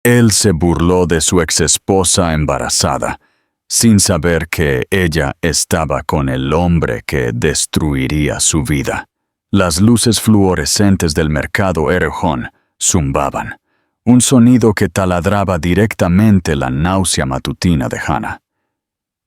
Él se burló de su exesposa embarazada, sin saber que ella estaba con el hombre que destruiría su vida. Las luces fluorescentes del mercado Erehon zumbaban, un sonido que taladraba directamente la náusea matutina de Hannah.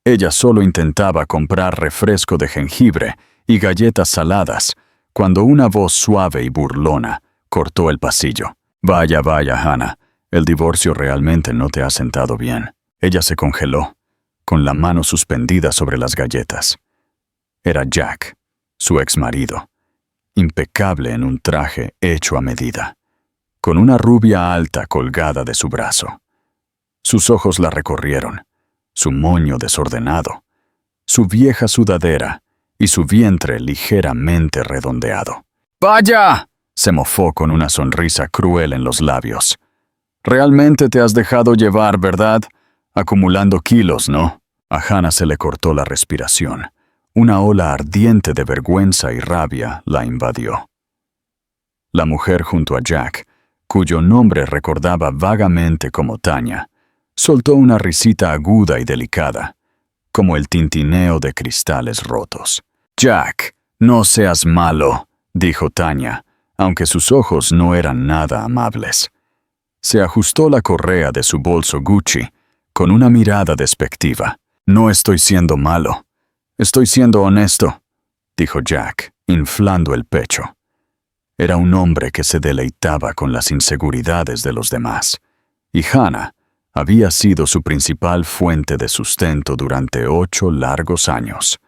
Ella solo intentaba comprar refresco de jengibre y galletas saladas, cuando una voz suave y burlona cortó el pasillo. Vaya, Hannah, el divorcio realmente no te ha sentado bien. Ella se congeló, con la mano suspendida sobre las galletas. Era Jack, su exmarido, impecable en un traje hecho a medida, con una rubia alta colgada de su brazo. Sus ojos la recorrieron, su moño desordenado, su vieja sudadera y su vientre ligeramente redondeado. ¡Vaya!, se mofó con una sonrisa cruel en los labios. Realmente te has dejado llevar, ¿verdad? Acumulando kilos, ¿no? A Hannah se le cortó la respiración. Una ola ardiente de vergüenza y rabia la invadió. La mujer junto a Jack, cuyo nombre recordaba vagamente como Tanya, soltó una risita aguda y delicada, como el tintineo de cristales rotos. «Jack, no seas malo», dijo Tanya, aunque sus ojos no eran nada amables. Se ajustó la correa de su bolso Gucci con una mirada despectiva. «No estoy siendo malo. Estoy siendo honesto», dijo Jack, inflando el pecho. Era un hombre que se deleitaba con las inseguridades de los demás, y Hannah había sido su principal fuente de sustento durante 8 largos años.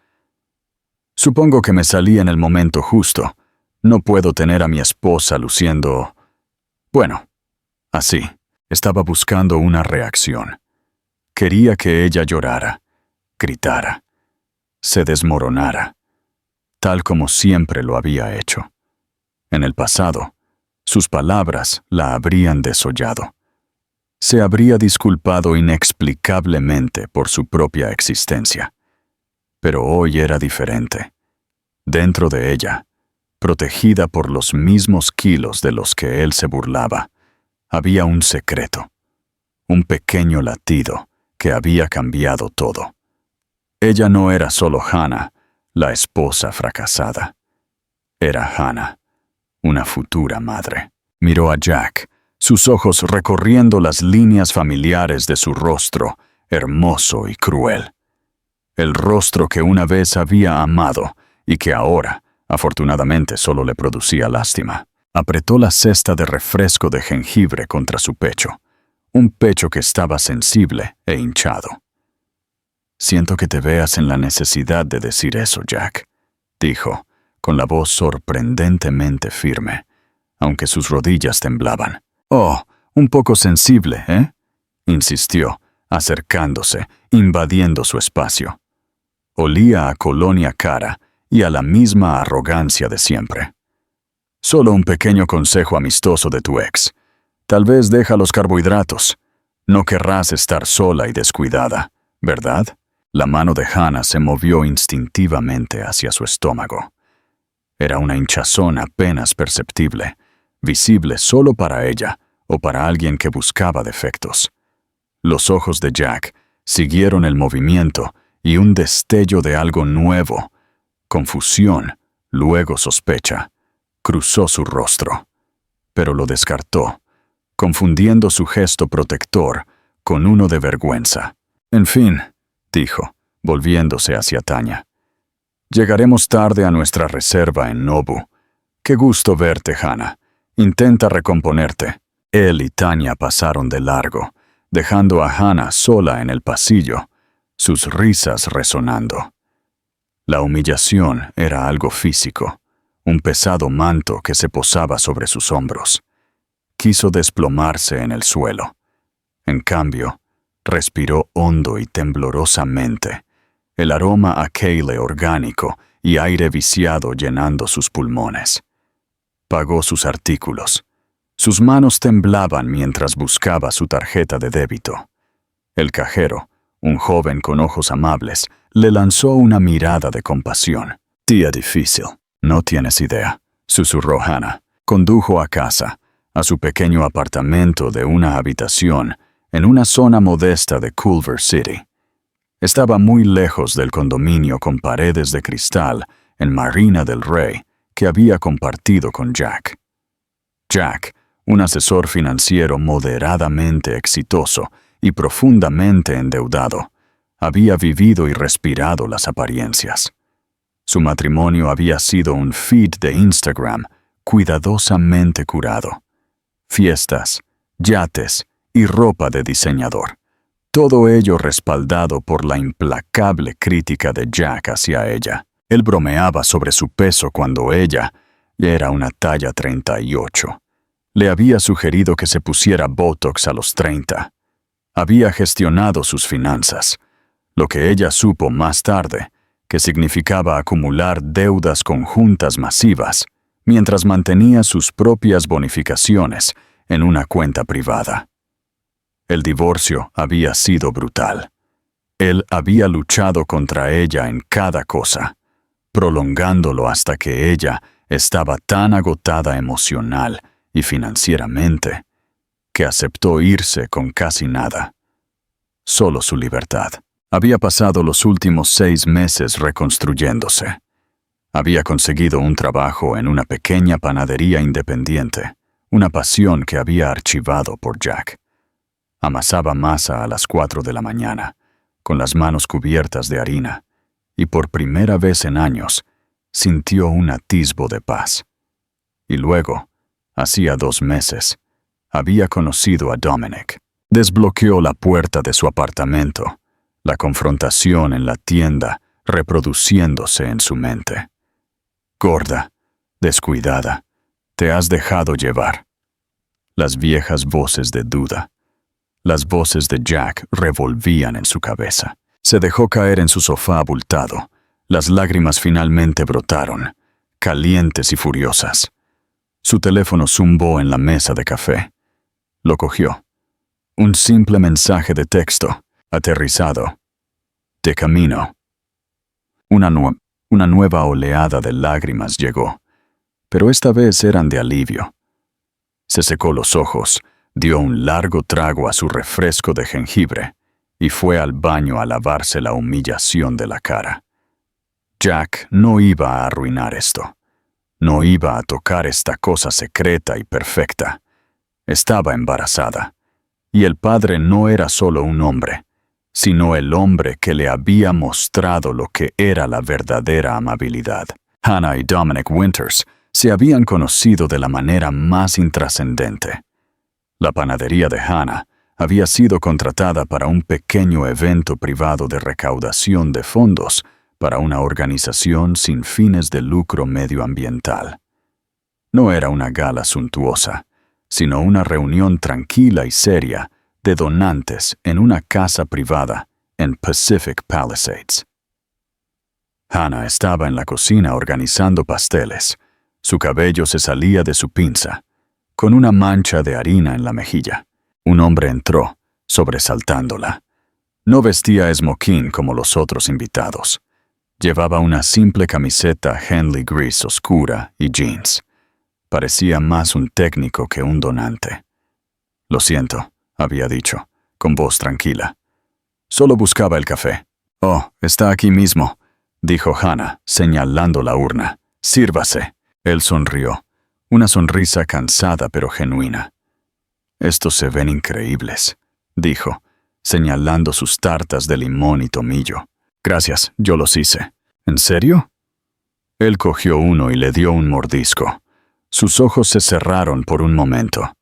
«Supongo que me salí en el momento justo. No puedo tener a mi esposa luciendo... Bueno, así». Estaba buscando una reacción. Quería que ella llorara, gritara, se desmoronara, tal como siempre lo había hecho. En el pasado, sus palabras la habrían desollado. Se habría disculpado inexplicablemente por su propia existencia. Pero hoy era diferente. Dentro de ella, protegida por los mismos kilos de los que él se burlaba, había un secreto, un pequeño latido que había cambiado todo. Ella no era solo Hannah, la esposa fracasada. Era Hannah, una futura madre. Miró a Jack, sus ojos recorriendo las líneas familiares de su rostro, hermoso y cruel. El rostro que una vez había amado y que ahora, afortunadamente, solo le producía lástima. Apretó la cesta de refresco de jengibre contra su pecho, un pecho que estaba sensible e hinchado. «Siento que te veas en la necesidad de decir eso, Jack», dijo, con la voz sorprendentemente firme, aunque sus rodillas temblaban. «Oh, un poco sensible, ¿eh?», insistió, acercándose, invadiendo su espacio. Olía a colonia cara y a la misma arrogancia de siempre. «Solo un pequeño consejo amistoso de tu ex. Tal vez deja los carbohidratos. No querrás estar sola y descuidada, ¿verdad?». La mano de Hannah se movió instintivamente hacia su estómago. Era una hinchazón apenas perceptible, visible solo para ella o para alguien que buscaba defectos. Los ojos de Jack siguieron el movimiento y un destello de algo nuevo, confusión, luego sospecha, cruzó su rostro, pero lo descartó, confundiendo su gesto protector con uno de vergüenza. «En fin», dijo, volviéndose hacia Tanya. «Llegaremos tarde a nuestra reserva en Nobu. Qué gusto verte, Hannah. Intenta recomponerte». Él y Tanya pasaron de largo, dejando a Hannah sola en el pasillo, sus risas resonando. La humillación era algo físico, un pesado manto que se posaba sobre sus hombros. Quiso desplomarse en el suelo. En cambio, respiró hondo y temblorosamente, el aroma a kale orgánico y aire viciado llenando sus pulmones. Pagó sus artículos. Sus manos temblaban mientras buscaba su tarjeta de débito. El cajero, un joven con ojos amables, le lanzó una mirada de compasión. «Día difícil, no tienes idea», susurró Hannah. Condujo a casa, a su pequeño apartamento de una habitación en una zona modesta de Culver City. Estaba muy lejos del condominio con paredes de cristal en Marina del Rey que había compartido con Jack. Jack, un asesor financiero moderadamente exitoso y profundamente endeudado, había vivido y respirado las apariencias. Su matrimonio había sido un feed de Instagram cuidadosamente curado. Fiestas, yates y ropa de diseñador. Todo ello respaldado por la implacable crítica de Jack hacia ella. Él bromeaba sobre su peso cuando ella era una talla 38. Le había sugerido que se pusiera Botox a los 30. Había gestionado sus finanzas, lo que ella supo más tarde, que significaba acumular deudas conjuntas masivas, mientras mantenía sus propias bonificaciones en una cuenta privada. El divorcio había sido brutal. Él había luchado contra ella en cada cosa, prolongándolo hasta que ella estaba tan agotada emocional y financieramente que aceptó irse con casi nada. Solo su libertad. Había pasado los últimos 6 meses reconstruyéndose. Había conseguido un trabajo en una pequeña panadería independiente, una pasión que había archivado por Jack. Amasaba masa a las 4 de la mañana, con las manos cubiertas de harina, y por primera vez en años sintió un atisbo de paz. Y luego, hacía 2 meses, había conocido a Dominic. Desbloqueó la puerta de su apartamento, la confrontación en la tienda reproduciéndose en su mente. Gorda, descuidada, te has dejado llevar. Las viejas voces de duda. Las voces de Jack revolvían en su cabeza. Se dejó caer en su sofá abultado. Las lágrimas finalmente brotaron, calientes y furiosas. Su teléfono zumbó en la mesa de café. Lo cogió. Un simple mensaje de texto, aterrizado. De camino. Una nueva oleada de lágrimas llegó, pero esta vez eran de alivio. Se secó los ojos, dio un largo trago a su refresco de jengibre y fue al baño a lavarse la humillación de la cara. Jack no iba a arruinar esto. No iba a tocar esta cosa secreta y perfecta. Estaba embarazada. Y el padre no era solo un hombre, sino el hombre que le había mostrado lo que era la verdadera amabilidad. Hannah y Dominic Winters se habían conocido de la manera más intrascendente. La panadería de Hannah había sido contratada para un pequeño evento privado de recaudación de fondos para una organización sin fines de lucro medioambiental. No era una gala suntuosa, sino una reunión tranquila y seria de donantes en una casa privada en Pacific Palisades. Hannah estaba en la cocina organizando pasteles. Su cabello se salía de su pinza, con una mancha de harina en la mejilla. Un hombre entró, sobresaltándola. No vestía smoking como los otros invitados. Llevaba una simple camiseta Henley gris oscura y jeans. Parecía más un técnico que un donante. Lo siento, había dicho, con voz tranquila. Solo buscaba el café. Oh, está aquí mismo, dijo Hannah, señalando la urna. Sírvase. Él sonrió, una sonrisa cansada pero genuina. Estos se ven increíbles, dijo, señalando sus tartas de limón y tomillo. Gracias, yo los hice. ¿En serio? Él cogió uno y le dio un mordisco. Sus ojos se cerraron por un momento.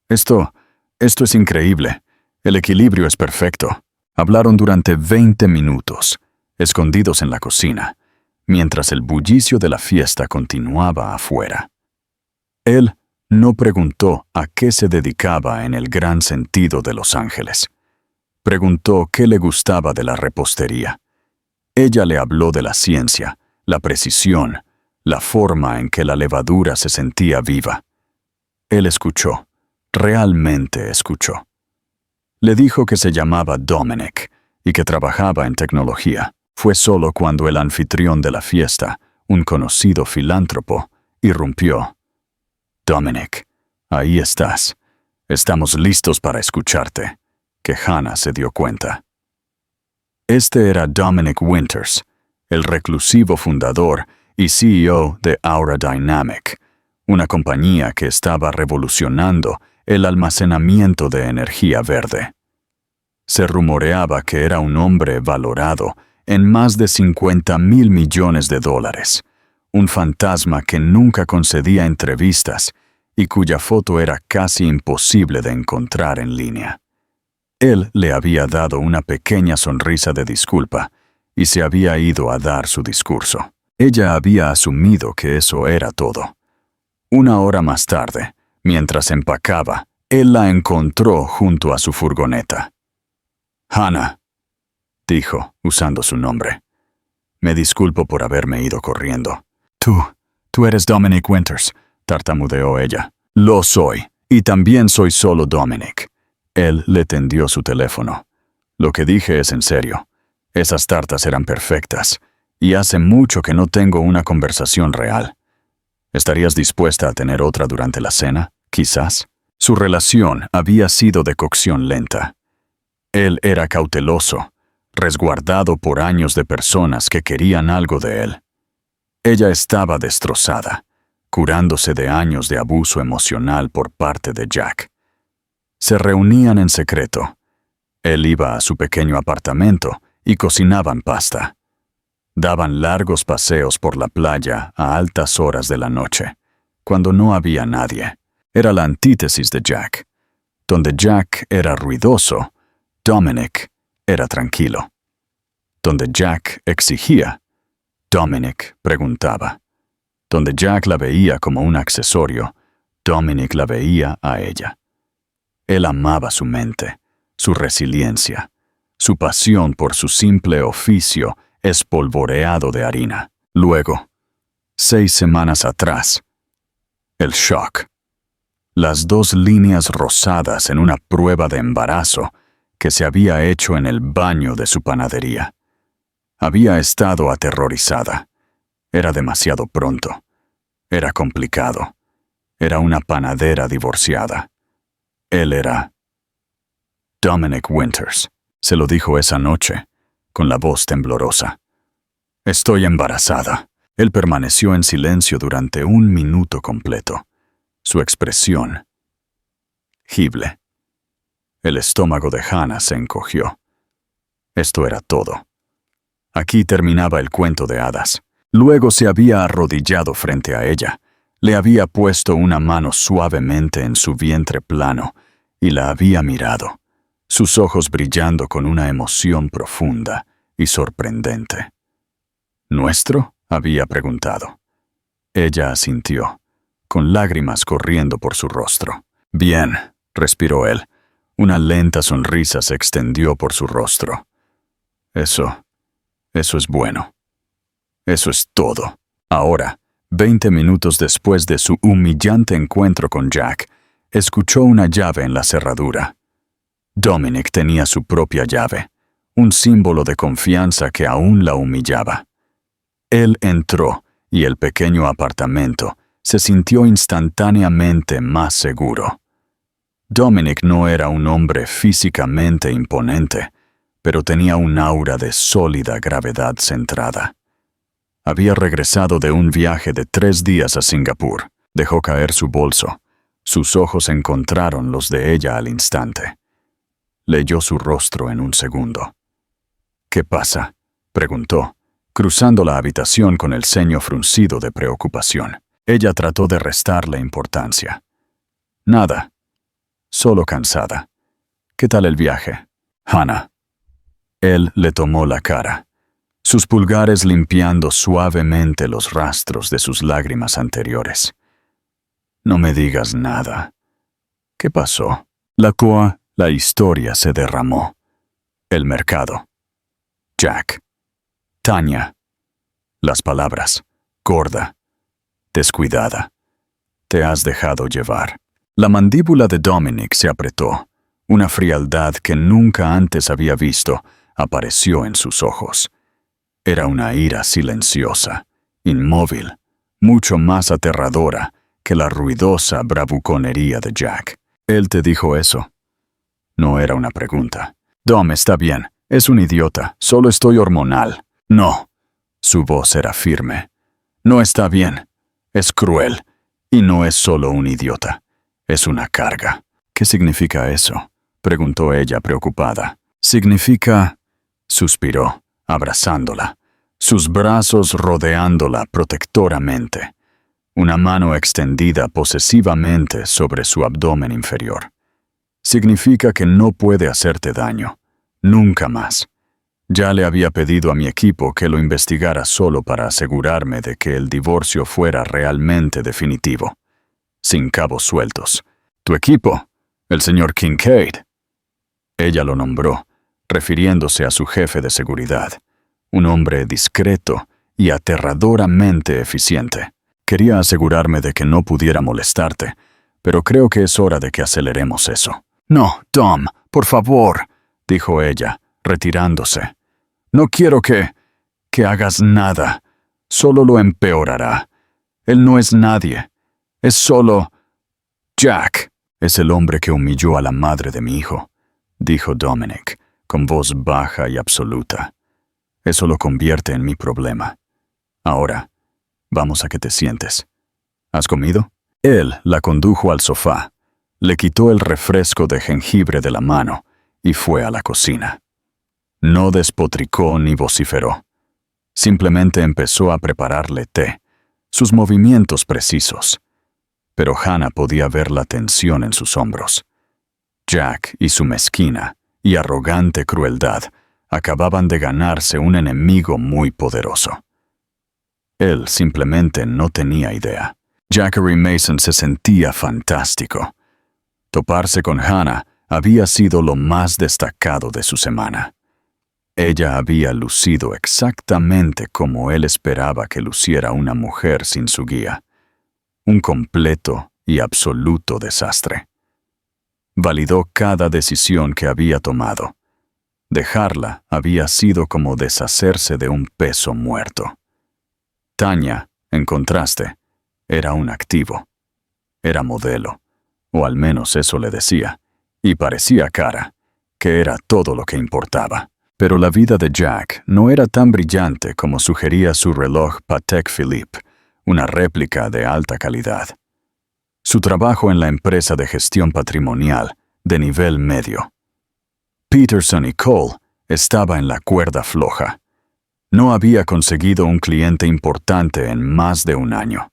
Esto es increíble. El equilibrio es perfecto. Hablaron durante 20 minutos, escondidos en la cocina, mientras el bullicio de la fiesta continuaba afuera. Él no preguntó a qué se dedicaba en el gran sentido de Los Ángeles. Preguntó qué le gustaba de la repostería. Ella le habló de la ciencia, la precisión, la forma en que la levadura se sentía viva. Él escuchó, realmente escuchó. Le dijo que se llamaba Dominic y que trabajaba en tecnología. Fue solo cuando el anfitrión de la fiesta, un conocido filántropo, irrumpió. Dominic, Ahí estás. Estamos listos para escucharte. Que Hannah se dio cuenta. Este era Dominic Winters, el reclusivo fundador y CEO de Aura Dynamic, una compañía que estaba revolucionando el almacenamiento de energía verde. Se rumoreaba que era un hombre valorado en más de $50,000 millones, un fantasma que nunca concedía entrevistas y cuya foto era casi imposible de encontrar en línea. Él le había dado una pequeña sonrisa de disculpa y se había ido a dar su discurso. Ella había asumido que eso era todo. Una hora más tarde, mientras empacaba, él la encontró junto a su furgoneta. «Hannah», dijo, usando su nombre. «Me disculpo por haberme ido corriendo». Tú eres Dominic Winters», tartamudeó ella. «Lo soy, y también soy solo Dominic». Él le tendió su teléfono. «Lo que dije es en serio. Esas tartas eran perfectas, y hace mucho que no tengo una conversación real. ¿Estarías dispuesta a tener otra durante la cena, quizás?» Su relación había sido de cocción lenta. Él era cauteloso, resguardado por años de personas que querían algo de él. Ella estaba destrozada, curándose de años de abuso emocional por parte de Jack. Se reunían en secreto. Él iba a su pequeño apartamento y cocinaban pasta. Daban largos paseos por la playa a altas horas de la noche, cuando no había nadie. Era la antítesis de Jack. Donde Jack era ruidoso, Dominic era tranquilo. Donde Jack exigía, Dominic preguntaba. Donde Jack la veía como un accesorio, Dominic la veía a ella. Él amaba su mente, su resiliencia, su pasión por su simple oficio espolvoreado de harina. Luego, 6 semanas atrás, el shock. Las 2 líneas rosadas en una prueba de embarazo que se había hecho en el baño de su panadería. Había estado aterrorizada. Era demasiado pronto. Era complicado. Era una panadera divorciada. Él era Dominic Winters. Se lo dijo esa noche, con la voz temblorosa. «Estoy embarazada». Él permaneció en silencio durante 1 minuto completo. Su expresión, gible. El estómago de Hannah se encogió. Esto era todo. Aquí terminaba el cuento de hadas. Luego se había arrodillado frente a ella, le había puesto una mano suavemente en su vientre plano y la había mirado, sus ojos brillando con una emoción profunda y sorprendente. «¿Nuestro?», había preguntado. Ella asintió, con lágrimas corriendo por su rostro. «Bien», respiró él. Una lenta sonrisa se extendió por su rostro. Eso es bueno. Eso es todo». Ahora, 20 minutos después de su humillante encuentro con Jack, escuchó una llave en la cerradura. Dominic tenía su propia llave, un símbolo de confianza que aún la humillaba. Él entró y el pequeño apartamento se sintió instantáneamente más seguro. Dominic no era un hombre físicamente imponente, pero tenía un aura de sólida gravedad centrada. Había regresado de un viaje de 3 días a Singapur. Dejó caer su bolso. Sus ojos encontraron los de ella al instante. Leyó su rostro en un segundo. «¿Qué pasa?», preguntó, cruzando la habitación con el ceño fruncido de preocupación. Ella trató de restarle importancia. «Nada. Solo cansada. ¿Qué tal el viaje, Hannah?» Él le tomó la cara, sus pulgares limpiando suavemente los rastros de sus lágrimas anteriores. «No me digas nada. ¿Qué pasó?» La historia se derramó. El mercado. Jack. Tanya. Las palabras. Gorda. Descuidada. Te has dejado llevar. La mandíbula de Dominic se apretó. Una frialdad que nunca antes había visto apareció en sus ojos. Era una ira silenciosa, inmóvil, mucho más aterradora que la ruidosa bravuconería de Jack. «¿Él te dijo eso?» No era una pregunta. «Dom, está bien. Es un idiota. Solo estoy hormonal». «No». Su voz era firme. «No está bien. Es cruel. Y no es solo un idiota. Es una carga». «¿Qué significa eso?», preguntó ella preocupada. «Significa…», suspiró, abrazándola, sus brazos rodeándola protectoramente, una mano extendida posesivamente sobre su abdomen inferior. «Significa que no puede hacerte daño. Nunca más. Ya le había pedido a mi equipo que lo investigara solo para asegurarme de que el divorcio fuera realmente definitivo, sin cabos sueltos. ¿Tu equipo? El señor Kincaid». Ella lo nombró, refiriéndose a su jefe de seguridad, un hombre discreto y aterradoramente eficiente. «Quería asegurarme de que no pudiera molestarte, pero creo que es hora de que aceleremos eso». «No, Tom, por favor», dijo ella, retirándose. «No quiero que hagas nada. Solo lo empeorará. Él no es nadie. Es solo… Jack. Es el hombre que humilló a la madre de mi hijo», dijo Dominic, con voz baja y absoluta. «Eso lo convierte en mi problema. Ahora, vamos a que te sientes. ¿Has comido?». Él la condujo al sofá, le quitó el refresco de jengibre de la mano y fue a la cocina. No despotricó ni vociferó. Simplemente empezó a prepararle té, sus movimientos precisos. Pero Hannah podía ver la tensión en sus hombros. Jack y su mezquina y arrogante crueldad acababan de ganarse un enemigo muy poderoso. Él simplemente no tenía idea. Jackery Mason se sentía fantástico. Toparse con Hannah había sido lo más destacado de su semana. Ella había lucido exactamente como él esperaba que luciera una mujer sin su guía. Un completo y absoluto desastre. Validó cada decisión que había tomado. Dejarla había sido como deshacerse de un peso muerto. Tanya, en contraste, era un activo. Era modelo, o al menos eso le decía, y parecía cara, que era todo lo que importaba. Pero la vida de Jack no era tan brillante como sugería su reloj Patek Philippe, una réplica de alta calidad. Su trabajo en la empresa de gestión patrimonial, de nivel medio. Peterson y Cole estaba en la cuerda floja. No había conseguido un cliente importante en más de un año.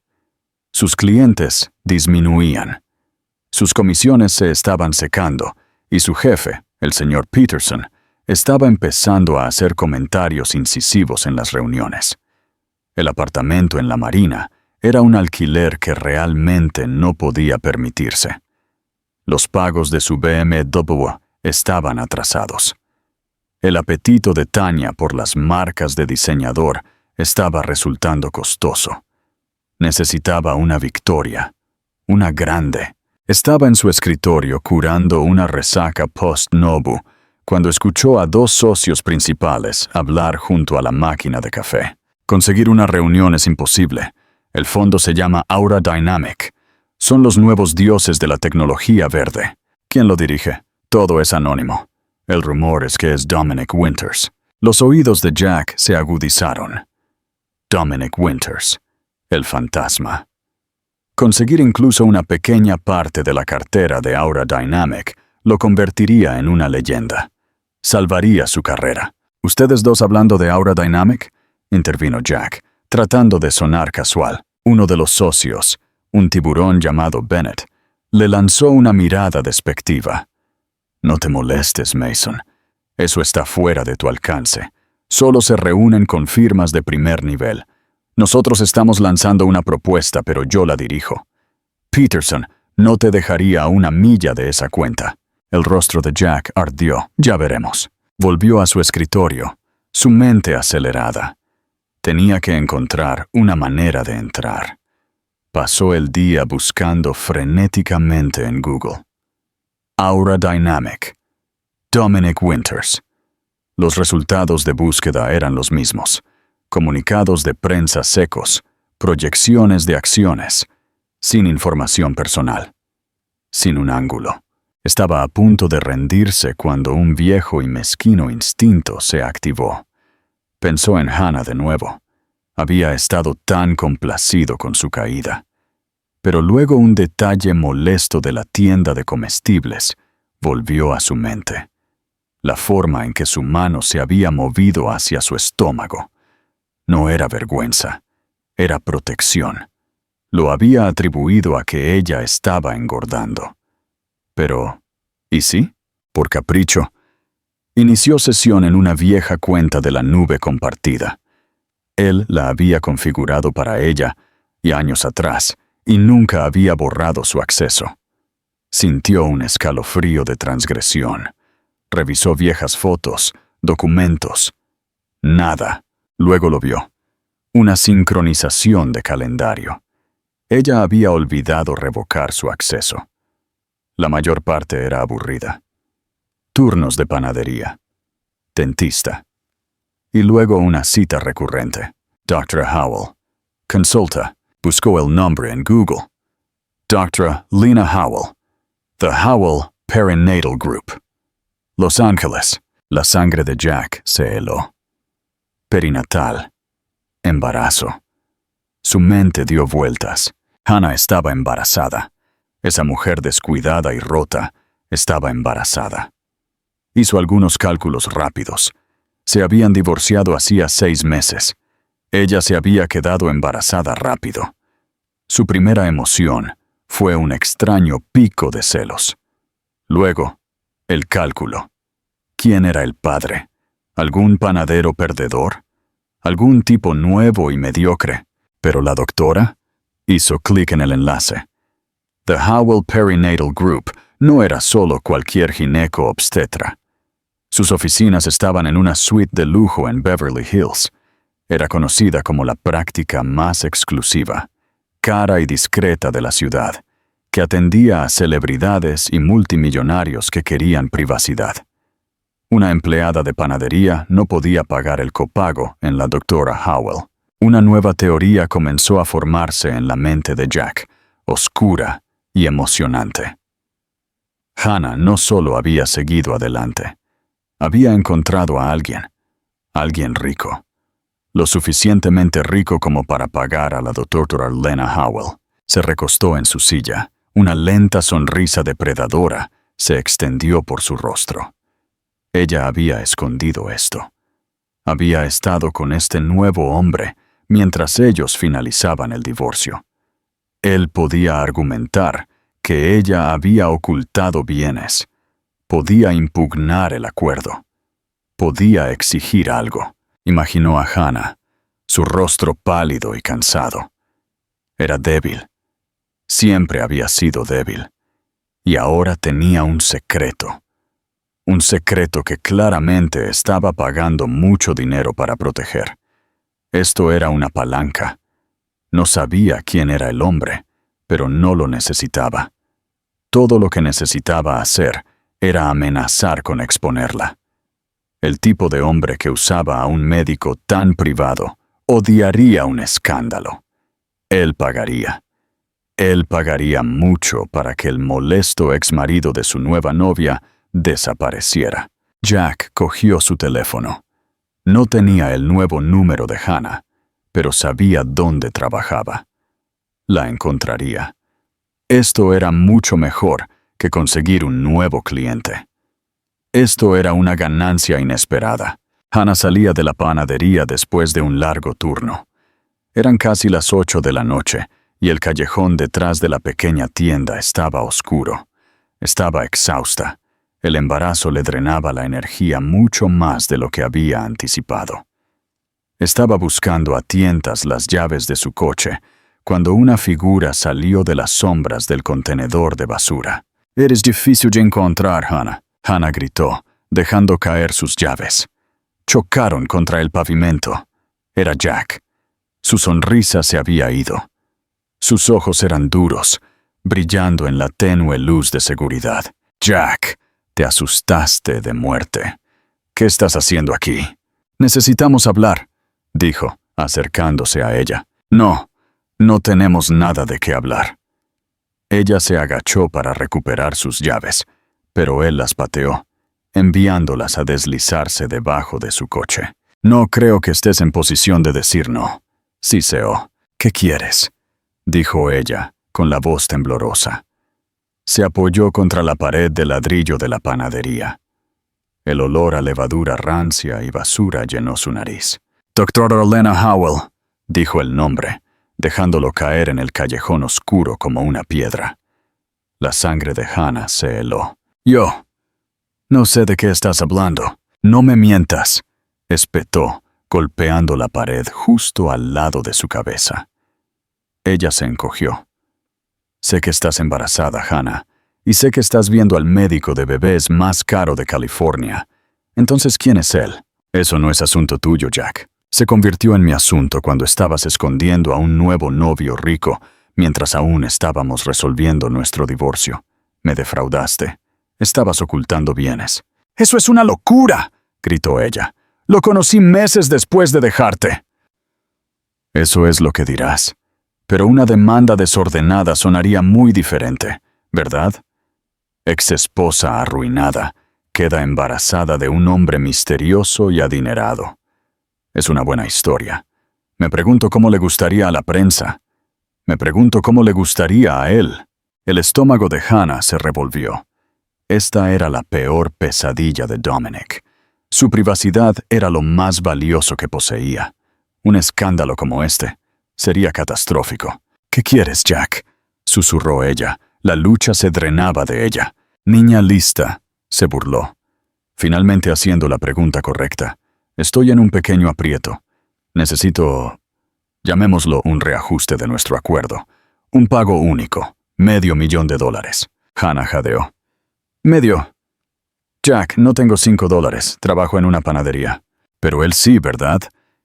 Sus clientes disminuían. Sus comisiones se estaban secando y su jefe, el señor Peterson, estaba empezando a hacer comentarios incisivos en las reuniones. El apartamento en la Marina era un alquiler que realmente no podía permitirse. Los pagos de su BMW estaban atrasados. El apetito de Tanya por las marcas de diseñador estaba resultando costoso. Necesitaba una victoria, una grande. Estaba en su escritorio curando una resaca post-Nobu cuando escuchó a dos socios principales hablar junto a la máquina de café. «Conseguir una reunión es imposible. El fondo se llama Aura Dynamic. Son los nuevos dioses de la tecnología verde». «¿Quién lo dirige?». «Todo es anónimo. El rumor es que es Dominic Winters». Los oídos de Jack se agudizaron. Dominic Winters, el fantasma. Conseguir incluso una pequeña parte de la cartera de Aura Dynamic lo convertiría en una leyenda. Salvaría su carrera. «¿Ustedes dos hablando de Aura Dynamic?», intervino Jack, tratando de sonar casual. Uno de los socios, un tiburón llamado Bennett, le lanzó una mirada despectiva. «No te molestes, Mason. Eso está fuera de tu alcance. Solo se reúnen con firmas de primer nivel. Nosotros estamos lanzando una propuesta, pero yo la dirijo. Peterson no te dejaría a una milla de esa cuenta». El rostro de Jack ardió. «Ya veremos». Volvió a su escritorio, su mente acelerada. Tenía que encontrar una manera de entrar. Pasó el día buscando frenéticamente en Google. Aura Dynamic. Dominic Winters. Los resultados de búsqueda eran los mismos. Comunicados de prensa secos, proyecciones de acciones, sin información personal, sin un ángulo. Estaba a punto de rendirse cuando un viejo y mezquino instinto se activó. Pensó en Hannah de nuevo. Había estado tan complacido con su caída. Pero luego un detalle molesto de la tienda de comestibles volvió a su mente. La forma en que su mano se había movido hacia su estómago. No era vergüenza, era protección. Lo había atribuido a que ella estaba engordando. Pero, ¿y sí? Por capricho. Inició sesión en una vieja cuenta de la nube compartida. Él la había configurado para ella, y años atrás, y nunca había borrado su acceso. Sintió un escalofrío de transgresión. Revisó viejas fotos, documentos. Nada. Luego lo vio. Una sincronización de calendario. Ella había olvidado revocar su acceso. La mayor parte era aburrida. Turnos de panadería. Dentista. Y luego una cita recurrente. Dr. Howell. Consulta. Buscó el nombre en Google. Dr. Lena Howell. The Howell Perinatal Group. Los Ángeles. La sangre de Jack se heló. Perinatal. Embarazo. Su mente dio vueltas. Hannah estaba embarazada. Esa mujer descuidada y rota estaba embarazada. Hizo algunos cálculos rápidos. Se habían divorciado hacía 6 meses. Ella se había quedado embarazada rápido. Su primera emoción fue un extraño pico de celos. Luego, el cálculo. ¿Quién era el padre? ¿Algún panadero perdedor? ¿Algún tipo nuevo y mediocre? Pero la doctora hizo clic en el enlace. The Howell Perinatal Group no era solo cualquier gineco-obstetra. Sus oficinas estaban en una suite de lujo en Beverly Hills. Era conocida como la práctica más exclusiva, cara y discreta de la ciudad, que atendía a celebridades y multimillonarios que querían privacidad. Una empleada de panadería no podía pagar el copago en la doctora Howell. Una nueva teoría comenzó a formarse en la mente de Jack, oscura y emocionante. Hannah no solo había seguido adelante, había encontrado a alguien rico, lo suficientemente rico como para pagar a la doctora Lena Howell. Se recostó en su silla, una lenta sonrisa depredadora se extendió por su rostro. Ella había escondido esto. Había estado con este nuevo hombre mientras ellos finalizaban el divorcio. Él podía argumentar que ella había ocultado bienes. Podía impugnar el acuerdo. Podía exigir algo. Imaginó a Hannah, su rostro pálido y cansado. Era débil. Siempre había sido débil. Y ahora tenía un secreto. Un secreto que claramente estaba pagando mucho dinero para proteger. Esto era una palanca. No sabía quién era el hombre, pero no lo necesitaba. Todo lo que necesitaba hacer era amenazar con exponerla. El tipo de hombre que usaba a un médico tan privado odiaría un escándalo. Él pagaría. Él pagaría mucho para que el molesto exmarido de su nueva novia desapareciera. Jack cogió su teléfono. No tenía el nuevo número de Hannah, pero sabía dónde trabajaba. La encontraría. Esto era mucho mejor que conseguir un nuevo cliente. Esto era una ganancia inesperada. Hannah salía de la panadería después de un largo turno. Eran casi las 8 de la noche y el callejón detrás de la pequeña tienda estaba oscuro. Estaba exhausta. El embarazo le drenaba la energía mucho más de lo que había anticipado. Estaba buscando a tientas las llaves de su coche cuando una figura salió de las sombras del contenedor de basura. «Eres difícil de encontrar, Hannah», Hannah gritó, dejando caer sus llaves. Chocaron contra el pavimento. Era Jack. Su sonrisa se había ido. Sus ojos eran duros, brillando en la tenue luz de seguridad. «Jack, te asustaste de muerte. ¿Qué estás haciendo aquí?» «Necesitamos hablar», dijo, acercándose a ella. No tenemos nada de qué hablar». Ella se agachó para recuperar sus llaves, pero él las pateó, enviándolas a deslizarse debajo de su coche. No creo que estés en posición de decir no. Siseó. ¿Qué quieres?, dijo ella, con la voz temblorosa. Se apoyó contra la pared de ladrillo de la panadería. El olor a levadura rancia y basura llenó su nariz. «Doctora Elena Howell», dijo el nombre, dejándolo caer en el callejón oscuro como una piedra. La sangre de Hannah se heló. «Yo. No sé de qué estás hablando. No me mientas», espetó, golpeando la pared justo al lado de su cabeza. Ella se encogió. «Sé que estás embarazada, Hannah, y sé que estás viendo al médico de bebés más caro de California. Entonces, ¿quién es él?» «Eso no es asunto tuyo, Jack. Se convirtió en mi asunto cuando estabas escondiendo a un nuevo novio rico mientras aún estábamos resolviendo nuestro divorcio. Me defraudaste. Estabas ocultando bienes». «¡Eso es una locura!», gritó ella. «Lo conocí meses después de dejarte». «Eso es lo que dirás. Pero una demanda desordenada sonaría muy diferente, ¿verdad? Ex esposa arruinada queda embarazada de un hombre misterioso y adinerado. Es una buena historia. Me pregunto cómo le gustaría a la prensa. Me pregunto cómo le gustaría a él». El estómago de Hannah se revolvió. Esta era la peor pesadilla de Dominic. Su privacidad era lo más valioso que poseía. Un escándalo como este sería catastrófico. «¿Qué quieres, Jack?», susurró ella. La lucha se drenaba de ella. «Niña lista», se burló, finalmente haciendo la pregunta correcta. «Estoy en un pequeño aprieto. Necesito, llamémoslo, un reajuste de nuestro acuerdo. Un pago único, $500,000. Hannah jadeó. «¿Medio? Jack, no tengo $5. Trabajo en una panadería». «Pero él sí, ¿verdad?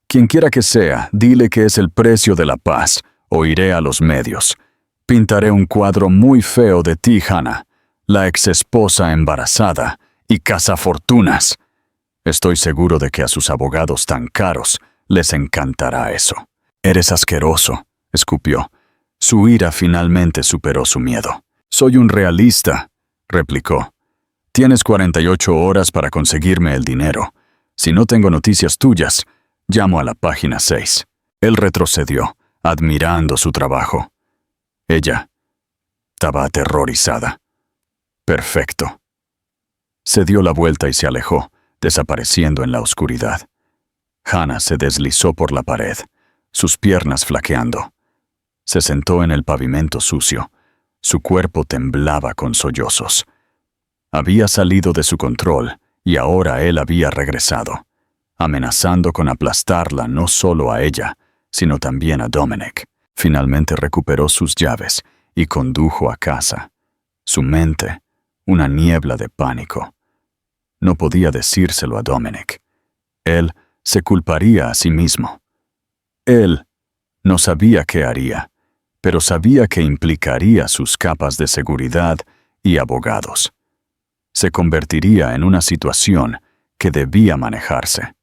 Quien quiera que sea, dile que es el precio de la paz, o iré a los medios. Pintaré un cuadro muy feo de ti, Hannah, la exesposa embarazada y cazafortunas. Estoy seguro de que a sus abogados tan caros les encantará eso». «Eres asqueroso», escupió. Su ira finalmente superó su miedo. «Soy un realista», replicó. «Tienes 48 horas para conseguirme el dinero. Si no tengo noticias tuyas, llamo a la página 6. Él retrocedió, admirando su trabajo. Ella estaba aterrorizada. «Perfecto». Se dio la vuelta y se alejó, desapareciendo en la oscuridad. Hannah se deslizó por la pared, sus piernas flaqueando. Se sentó en el pavimento sucio. Su cuerpo temblaba con sollozos. Había salido de su control y ahora él había regresado, amenazando con aplastarla no solo a ella, sino también a Dominic. Finalmente recuperó sus llaves y condujo a casa. Su mente, una niebla de pánico. No podía decírselo a Dominic. Él se culparía a sí mismo. Él no sabía qué haría, pero sabía que implicaría sus capas de seguridad y abogados. Se convertiría en una situación que debía manejarse.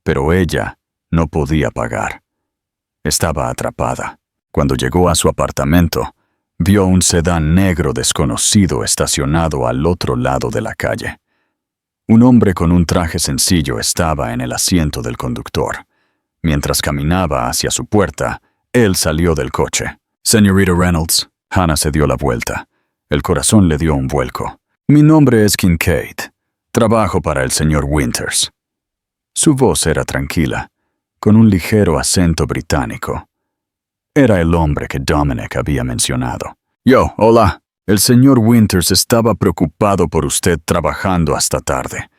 Pero ella no podía pagar. Estaba atrapada. Cuando llegó a su apartamento, vio un sedán negro desconocido estacionado al otro lado de la calle. Un hombre con un traje sencillo estaba en el asiento del conductor. Mientras caminaba hacia su puerta, él salió del coche. «Señorita Reynolds». Hannah se dio la vuelta. El corazón le dio un vuelco. «Mi nombre es Kincaid. Trabajo para el señor Winters». Su voz era tranquila, con un ligero acento británico. Era el hombre que Dominic había mencionado. Hola. El señor Winters estaba preocupado por usted trabajando hasta tarde.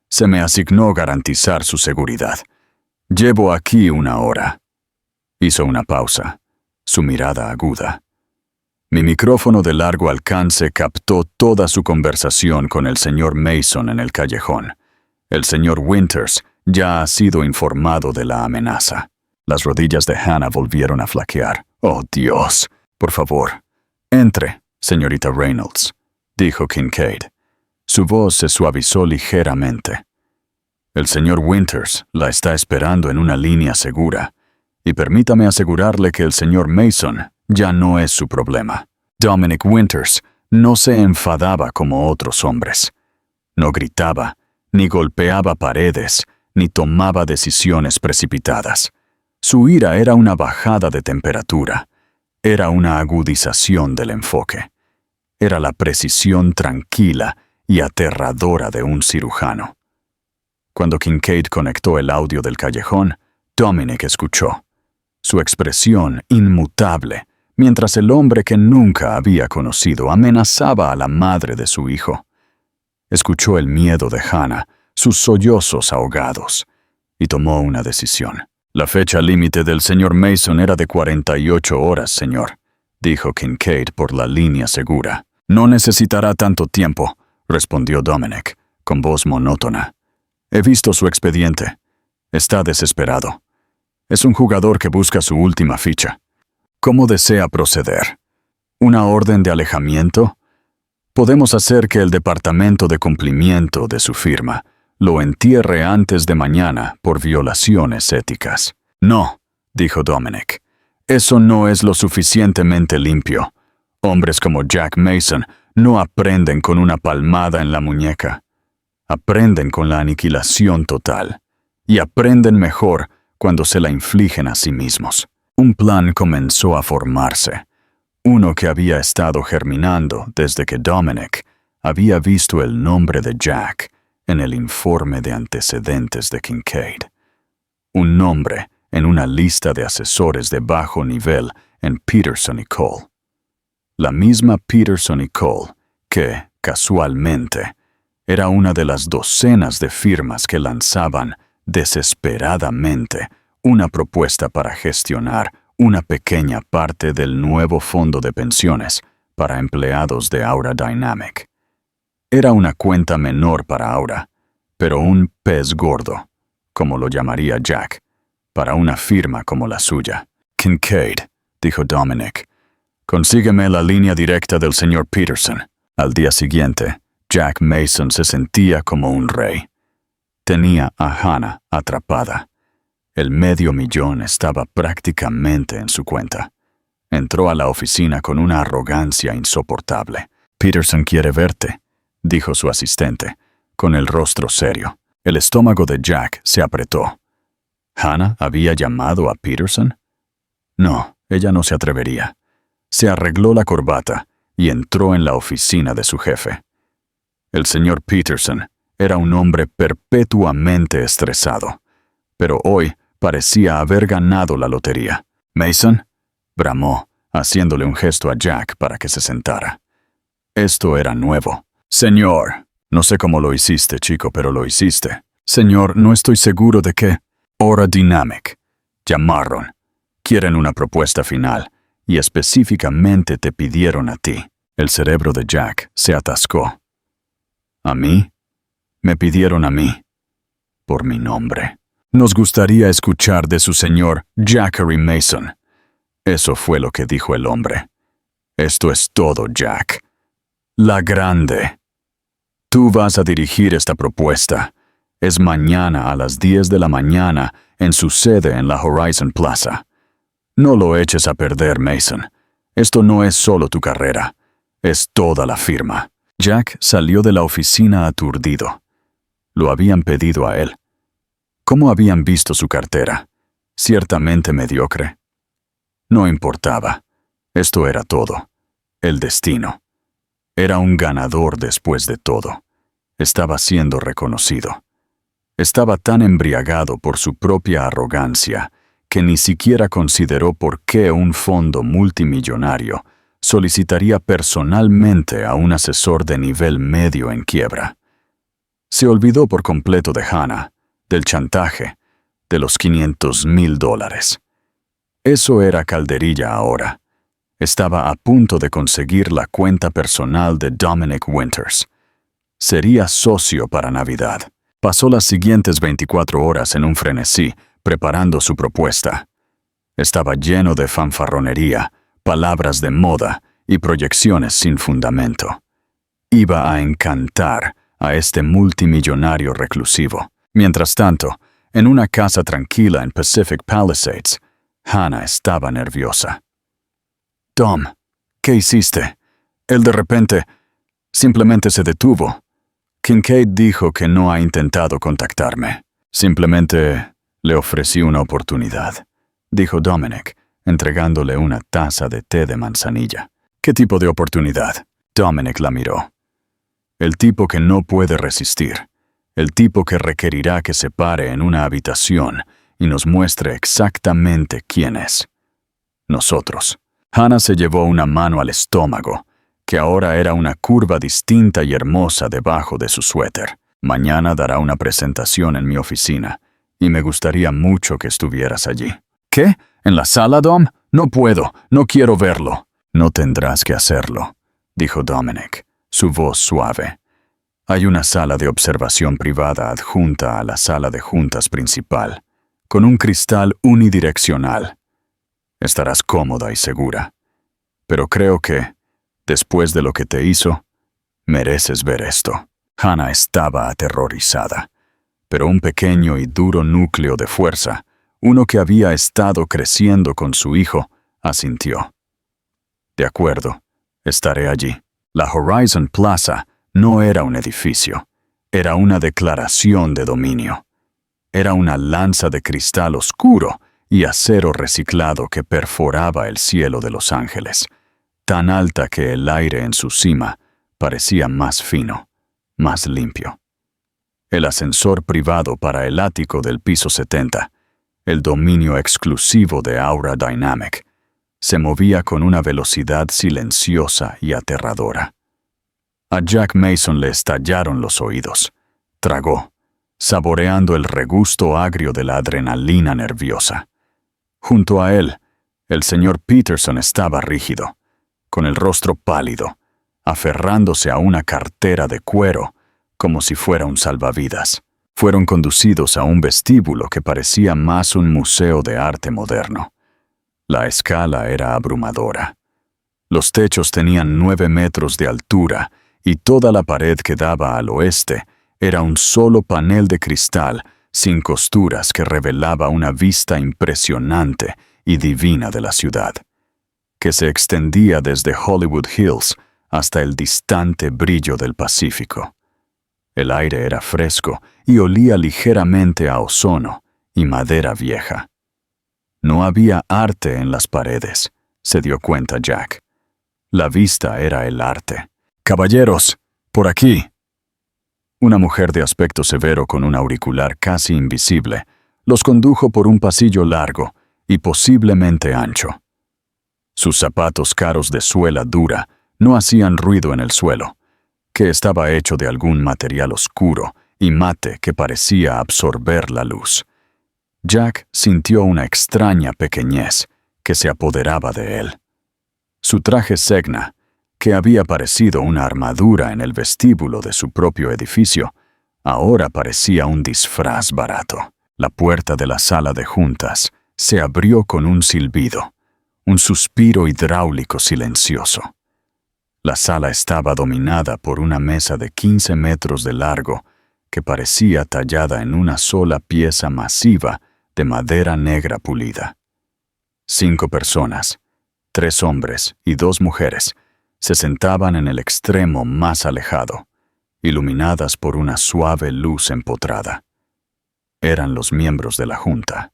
Se me asignó garantizar su seguridad. Llevo aquí 1 hora». Hizo una pausa, su mirada aguda. Mi micrófono de largo alcance captó toda su conversación con el señor Mason en el callejón. El señor Winters ya ha sido informado de la amenaza. Las rodillas de Hannah volvieron a flaquear. «Oh, Dios. Por favor, entre, señorita Reynolds», dijo Kincaid. Su voz se suavizó ligeramente. «El señor Winters la está esperando en una línea segura, y permítame asegurarle que el señor Mason ya no es su problema». Dominic Winters no se enfadaba como otros hombres. No gritaba, ni golpeaba paredes, ni tomaba decisiones precipitadas. Su ira era una bajada de temperatura. Era una agudización del enfoque. Era la precisión tranquila y aterradora de un cirujano. Cuando Kincaid conectó el audio del callejón, Dominic escuchó. Su expresión inmutable, mientras el hombre que nunca había conocido amenazaba a la madre de su hijo. Escuchó el miedo de Hannah, sus sollozos ahogados, y tomó una decisión. La fecha límite del señor Mason era de 48 horas, señor, dijo Kincaid por la línea segura. No necesitará tanto tiempo, respondió Dominic, con voz monótona. He visto su expediente. Está desesperado. Es un jugador que busca su última ficha. ¿Cómo desea proceder? ¿Una orden de alejamiento? Podemos hacer que el departamento de cumplimiento de su firma lo entierre antes de mañana por violaciones éticas. No, dijo Dominic. Eso no es lo suficientemente limpio. Hombres como Jack Mason no aprenden con una palmada en la muñeca. Aprenden con la aniquilación total. Y aprenden mejor cuando se la infligen a sí mismos. Un plan comenzó a formarse. Uno que había estado germinando desde que Dominic había visto el nombre de Jack en el informe de antecedentes de Kincaid. Un nombre en una lista de asesores de bajo nivel en Peterson y Cole. La misma Peterson y Cole que, casualmente, era una de las docenas de firmas que lanzaban desesperadamente una propuesta para gestionar una pequeña parte del nuevo fondo de pensiones para empleados de Aura Dynamic. Era una cuenta menor para Aura, pero un pez gordo, como lo llamaría Jack, para una firma como la suya. Kincaid, dijo Dominic, consígueme la línea directa del señor Peterson. Al día siguiente, Jack Mason se sentía como un rey. Tenía a Hannah atrapada. El $500,000 estaba prácticamente en su cuenta. Entró a la oficina con una arrogancia insoportable. Peterson quiere verte, dijo su asistente, con el rostro serio. El estómago de Jack se apretó. ¿Hannah había llamado a Peterson? No, ella no se atrevería. Se arregló la corbata y entró en la oficina de su jefe. El señor Peterson era un hombre perpetuamente estresado, pero hoy parecía haber ganado la lotería. «Mason», bramó, haciéndole un gesto a Jack para que se sentara. Esto era nuevo. «Señor, no sé cómo lo hiciste, chico, pero lo hiciste. Señor, no estoy seguro de qué. Aura Dynamic. Llamaron. Quieren una propuesta final, y específicamente te pidieron a ti». El cerebro de Jack se atascó. ¿A mí? Me pidieron a mí. Por mi nombre. Nos gustaría escuchar de su señor Jackery Mason. Eso fue lo que dijo el hombre. Esto es todo, Jack. La grande. Tú vas a dirigir esta propuesta. Es mañana a las 10 de la mañana en su sede en la Horizon Plaza. No lo eches a perder, Mason. Esto no es solo tu carrera. Es toda la firma. Jack salió de la oficina aturdido. Lo habían pedido a él. ¿Cómo habían visto su cartera? Ciertamente mediocre. No importaba. Esto era todo. El destino. Era un ganador después de todo. Estaba siendo reconocido. Estaba tan embriagado por su propia arrogancia que ni siquiera consideró por qué un fondo multimillonario solicitaría personalmente a un asesor de nivel medio en quiebra. Se olvidó por completo de Hannah, del chantaje, de los $500,000. Eso era calderilla ahora. Estaba a punto de conseguir la cuenta personal de Dominic Winters. Sería socio para Navidad. Pasó las siguientes 24 horas en un frenesí, preparando su propuesta. Estaba lleno de fanfarronería, palabras de moda y proyecciones sin fundamento. Iba a encantar a este multimillonario reclusivo. Mientras tanto, en una casa tranquila en Pacific Palisades, Hannah estaba nerviosa. «Tom, ¿qué ¿Qué hiciste? Él de repente simplemente se detuvo. Kincaid dijo que no ha intentado contactarme. Simplemente le ofrecí una oportunidad, dijo Dominic, entregándole una taza de té de manzanilla. ¿Qué tipo de oportunidad? Dominic la miró. El tipo que no puede resistir. El tipo que requerirá que se pare en una habitación y nos muestre exactamente quién es. Nosotros. Hannah se llevó una mano al estómago, que ahora era una curva distinta y hermosa debajo de su suéter. Mañana dará una presentación en mi oficina, y me gustaría mucho que estuvieras allí. ¿Qué? ¿En la sala, Dom? No puedo, no quiero verlo. No tendrás que hacerlo, dijo Dominic, su voz suave. Hay una sala de observación privada adjunta a la sala de juntas principal, con un cristal unidireccional. Estarás cómoda y segura. Pero creo que, después de lo que te hizo, mereces ver esto. Hannah estaba aterrorizada, pero un pequeño y duro núcleo de fuerza, uno que había estado creciendo con su hijo, asintió. De acuerdo, estaré allí. La Horizon Plaza no era un edificio, era una declaración de dominio. Era una lanza de cristal oscuro y acero reciclado que perforaba el cielo de Los Ángeles, tan alta que el aire en su cima parecía más fino, más limpio. El ascensor privado para el ático del piso 70, el dominio exclusivo de Aura Dynamic, se movía con una velocidad silenciosa y aterradora. A Jack Mason le estallaron los oídos. Tragó, saboreando el regusto agrio de la adrenalina nerviosa. Junto a él, el señor Peterson estaba rígido, con el rostro pálido, aferrándose a una cartera de cuero como si fuera un salvavidas. Fueron conducidos a un vestíbulo que parecía más un museo de arte moderno. La escala era abrumadora. Los techos tenían 9 metros de altura y toda la pared que daba al oeste era un solo panel de cristal sin costuras que revelaba una vista impresionante y divina de la ciudad, que se extendía desde Hollywood Hills hasta el distante brillo del Pacífico. El aire era fresco y olía ligeramente a ozono y madera vieja. No había arte en las paredes, se dio cuenta Jack. La vista era el arte. «Caballeros, por aquí». Una mujer de aspecto severo con un auricular casi invisible los condujo por un pasillo largo y posiblemente ancho. Sus zapatos caros de suela dura no hacían ruido en el suelo, que estaba hecho de algún material oscuro y mate que parecía absorber la luz. Jack sintió una extraña pequeñez que se apoderaba de él. Su traje Segna, que había parecido una armadura en el vestíbulo de su propio edificio, ahora parecía un disfraz barato. La puerta de la sala de juntas se abrió con un silbido, un suspiro hidráulico silencioso. La sala estaba dominada por una mesa de 15 metros de largo que parecía tallada en una sola pieza masiva de madera negra pulida. 5 personas, 3 hombres y 2 mujeres, se sentaban en el extremo más alejado, iluminadas por una suave luz empotrada. Eran los miembros de la junta.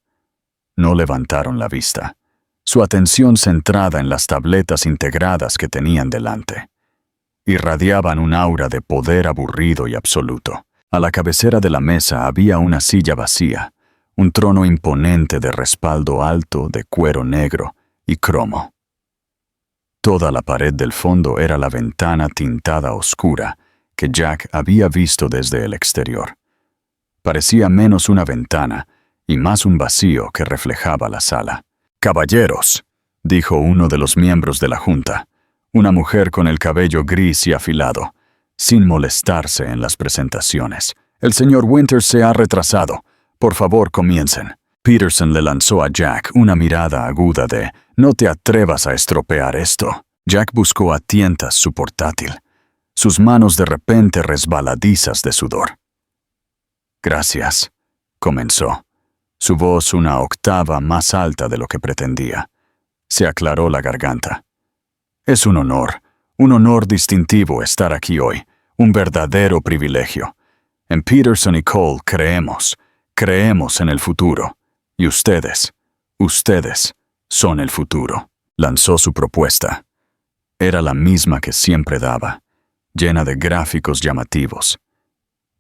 No levantaron la vista, su atención centrada en las tabletas integradas que tenían delante. Irradiaban un aura de poder aburrido y absoluto. A la cabecera de la mesa había una silla vacía, un trono imponente de respaldo alto de cuero negro y cromo. Toda la pared del fondo era la ventana tintada oscura que Jack había visto desde el exterior. Parecía menos una ventana y más un vacío que reflejaba la sala. «Caballeros», dijo uno de los miembros de la junta, una mujer con el cabello gris y afilado, sin molestarse en las presentaciones. «El señor Winters se ha retrasado. Por favor, comiencen». Peterson le lanzó a Jack una mirada aguda de «No te atrevas a estropear esto». Jack buscó a tientas su portátil, sus manos de repente resbaladizas de sudor. «Gracias», comenzó, su voz una octava más alta de lo que pretendía. Se aclaró la garganta. Es un honor distintivo estar aquí hoy, un verdadero privilegio. En Peterson y Cole creemos en el futuro. Y ustedes son el futuro. Lanzó su propuesta. Era la misma que siempre daba, llena de gráficos llamativos.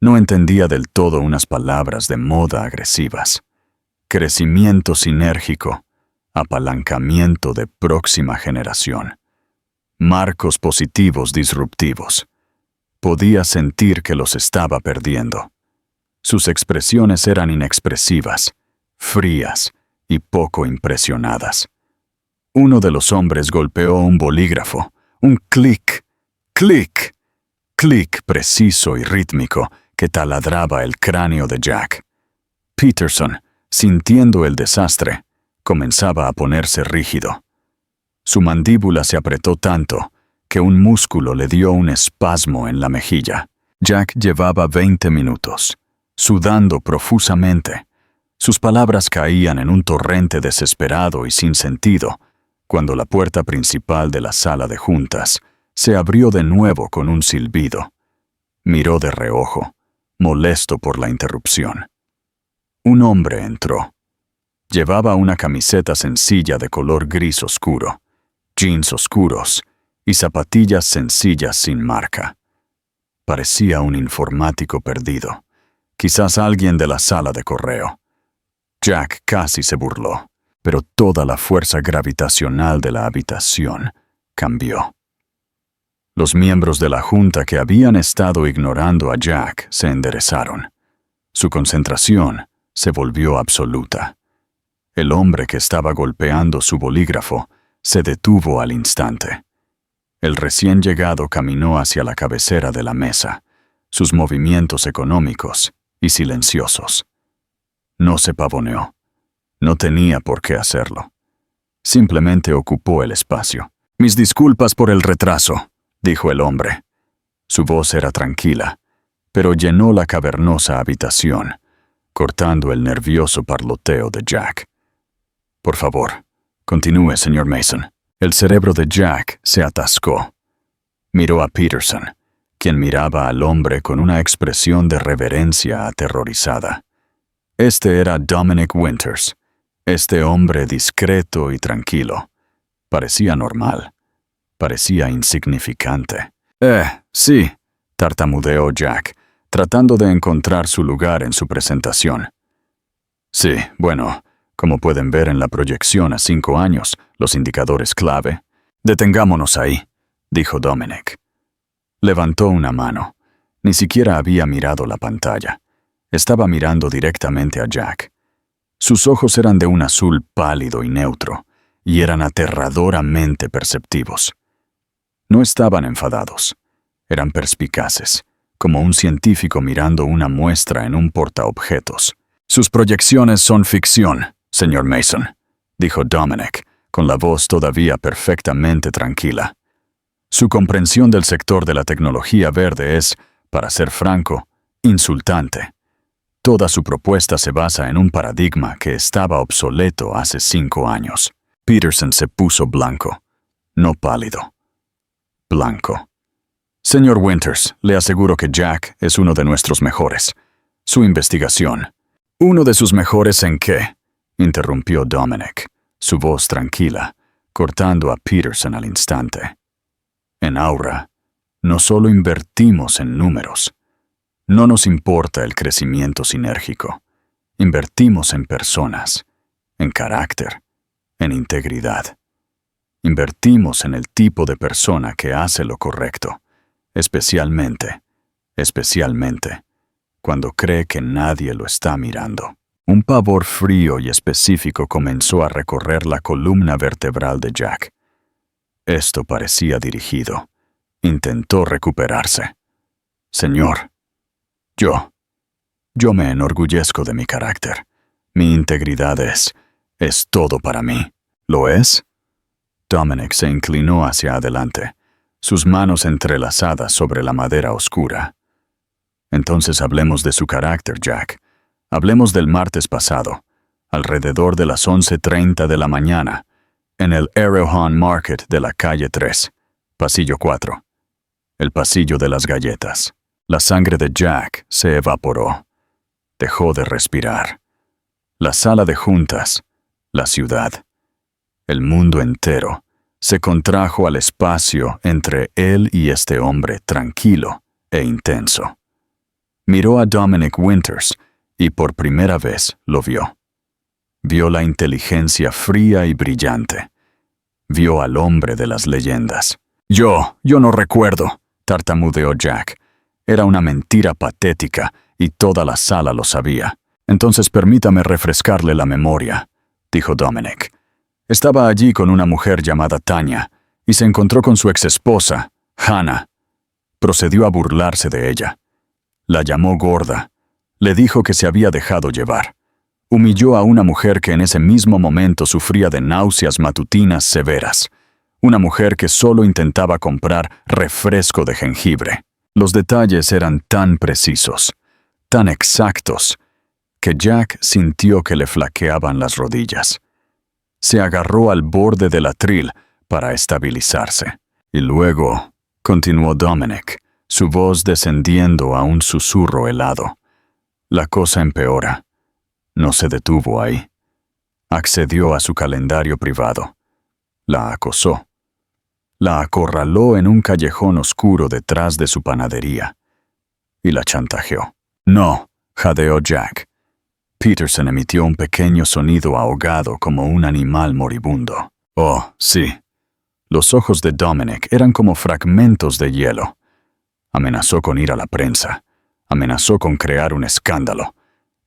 No entendía del todo unas palabras de moda agresivas. Crecimiento sinérgico, apalancamiento de próxima generación. Marcos positivos disruptivos. Podía sentir que los estaba perdiendo. Sus expresiones eran inexpresivas, frías y poco impresionadas. Uno de los hombres golpeó un bolígrafo. Un clic, clic, clic preciso y rítmico que taladraba el cráneo de Jack. Peterson, sintiendo el desastre, comenzaba a ponerse rígido. Su mandíbula se apretó tanto que un músculo le dio un espasmo en la mejilla. Jack llevaba 20 minutos, sudando profusamente. Sus palabras caían en un torrente desesperado y sin sentido, cuando la puerta principal de la sala de juntas se abrió de nuevo con un silbido. Miró de reojo, molesto por la interrupción. Un hombre entró. Llevaba una camiseta sencilla de color gris oscuro, jeans oscuros y zapatillas sencillas sin marca. Parecía un informático perdido, quizás alguien de la sala de correo. Jack casi se burló, pero toda la fuerza gravitacional de la habitación cambió. Los miembros de la junta que habían estado ignorando a Jack se enderezaron. Su concentración se volvió absoluta. El hombre que estaba golpeando su bolígrafo se detuvo al instante. El recién llegado caminó hacia la cabecera de la mesa, sus movimientos económicos y silenciosos. No se pavoneó. No tenía por qué hacerlo. Simplemente ocupó el espacio. «Mis disculpas por el retraso», dijo el hombre. Su voz era tranquila, pero llenó la cavernosa habitación, cortando el nervioso parloteo de Jack. «Por favor, continúe, señor Mason». El cerebro de Jack se atascó. Miró a Peterson, quien miraba al hombre con una expresión de reverencia aterrorizada. Este era Dominic Winters. Este hombre discreto y tranquilo. Parecía normal. Parecía insignificante. Sí, tartamudeó Jack, tratando de encontrar su lugar en su presentación. Sí, bueno, como pueden ver en la proyección a 5 años, los indicadores clave. Detengámonos ahí, dijo Dominic. Levantó una mano. Ni siquiera había mirado la pantalla. Estaba mirando directamente a Jack. Sus ojos eran de un azul pálido y neutro, y eran aterradoramente perceptivos. No estaban enfadados. Eran perspicaces, como un científico mirando una muestra en un portaobjetos. «Sus proyecciones son ficción, señor Mason», dijo Dominic, con la voz todavía perfectamente tranquila. Su comprensión del sector de la tecnología verde es, para ser franco, insultante. Toda su propuesta se basa en un paradigma que estaba obsoleto hace 5 años. Peterson se puso blanco, no pálido. Blanco. «Señor Winters, le aseguro que Jack es uno de nuestros mejores. Su investigación». «¿Uno de sus mejores en qué?», interrumpió Dominic, su voz tranquila, cortando a Peterson al instante. «En Aura, no solo invertimos en números. No nos importa el crecimiento sinérgico. Invertimos en personas, en carácter, en integridad. Invertimos en el tipo de persona que hace lo correcto, especialmente, cuando cree que nadie lo está mirando». Un pavor frío y específico comenzó a recorrer la columna vertebral de Jack. Esto parecía dirigido. Intentó recuperarse. «Señor, yo me enorgullezco de mi carácter. Mi integridad es todo para mí». «¿Lo es?» Dominic se inclinó hacia adelante, sus manos entrelazadas sobre la madera oscura. «Entonces hablemos de su carácter, Jack. Hablemos del martes pasado, alrededor de las 11:30 de la mañana, en el Arrowhawn Market de la calle 3. Pasillo 4. El pasillo de las galletas. La sangre de Jack se evaporó. Dejó de respirar. La sala de juntas, la ciudad, el mundo entero, se contrajo al espacio entre él y este hombre tranquilo e intenso. Miró a Dominic Winters y por primera vez lo vio. Vio la inteligencia fría y brillante. Vio al hombre de las leyendas. Yo no recuerdo, tartamudeó Jack. Era una mentira patética y toda la sala lo sabía. Entonces permítame refrescarle la memoria, dijo Dominic. Estaba allí con una mujer llamada Tanya y se encontró con su exesposa, Hannah. Procedió a burlarse de ella. La llamó gorda. Le dijo que se había dejado llevar. Humilló a una mujer que en ese mismo momento sufría de náuseas matutinas severas. Una mujer que solo intentaba comprar refresco de jengibre. Los detalles eran tan precisos, tan exactos, que Jack sintió que le flaqueaban las rodillas. Se agarró al borde del atril para estabilizarse. Y luego, continuó Dominic, su voz descendiendo a un susurro helado. La cosa empeora. No se detuvo ahí. Accedió a su calendario privado. La acosó. La acorraló en un callejón oscuro detrás de su panadería. Y la chantajeó. No, jadeó Jack. Peterson emitió un pequeño sonido ahogado como un animal moribundo. Oh, sí. Los ojos de Dominic eran como fragmentos de hielo. Amenazó con ir a la prensa. Amenazó con crear un escándalo.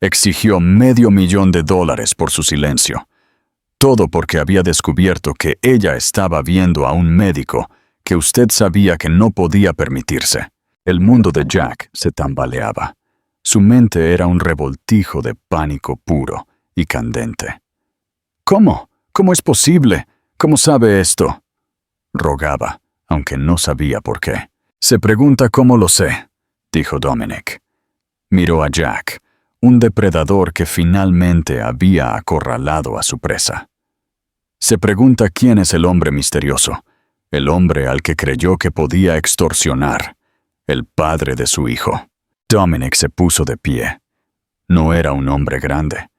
Exigió $500,000 por su silencio. Todo porque había descubierto que ella estaba viendo a un médico que usted sabía que no podía permitirse. El mundo de Jack se tambaleaba. Su mente era un revoltijo de pánico puro y candente. ¿Cómo? ¿Cómo es posible? ¿Cómo sabe esto? Rogaba, aunque no sabía por qué. Se pregunta cómo lo sé, dijo Dominic. Miró a Jack, un depredador que finalmente había acorralado a su presa. Se pregunta quién es el hombre misterioso, el hombre al que creyó que podía extorsionar, el padre de su hijo. Dominic se puso de pie. No era un hombre grande,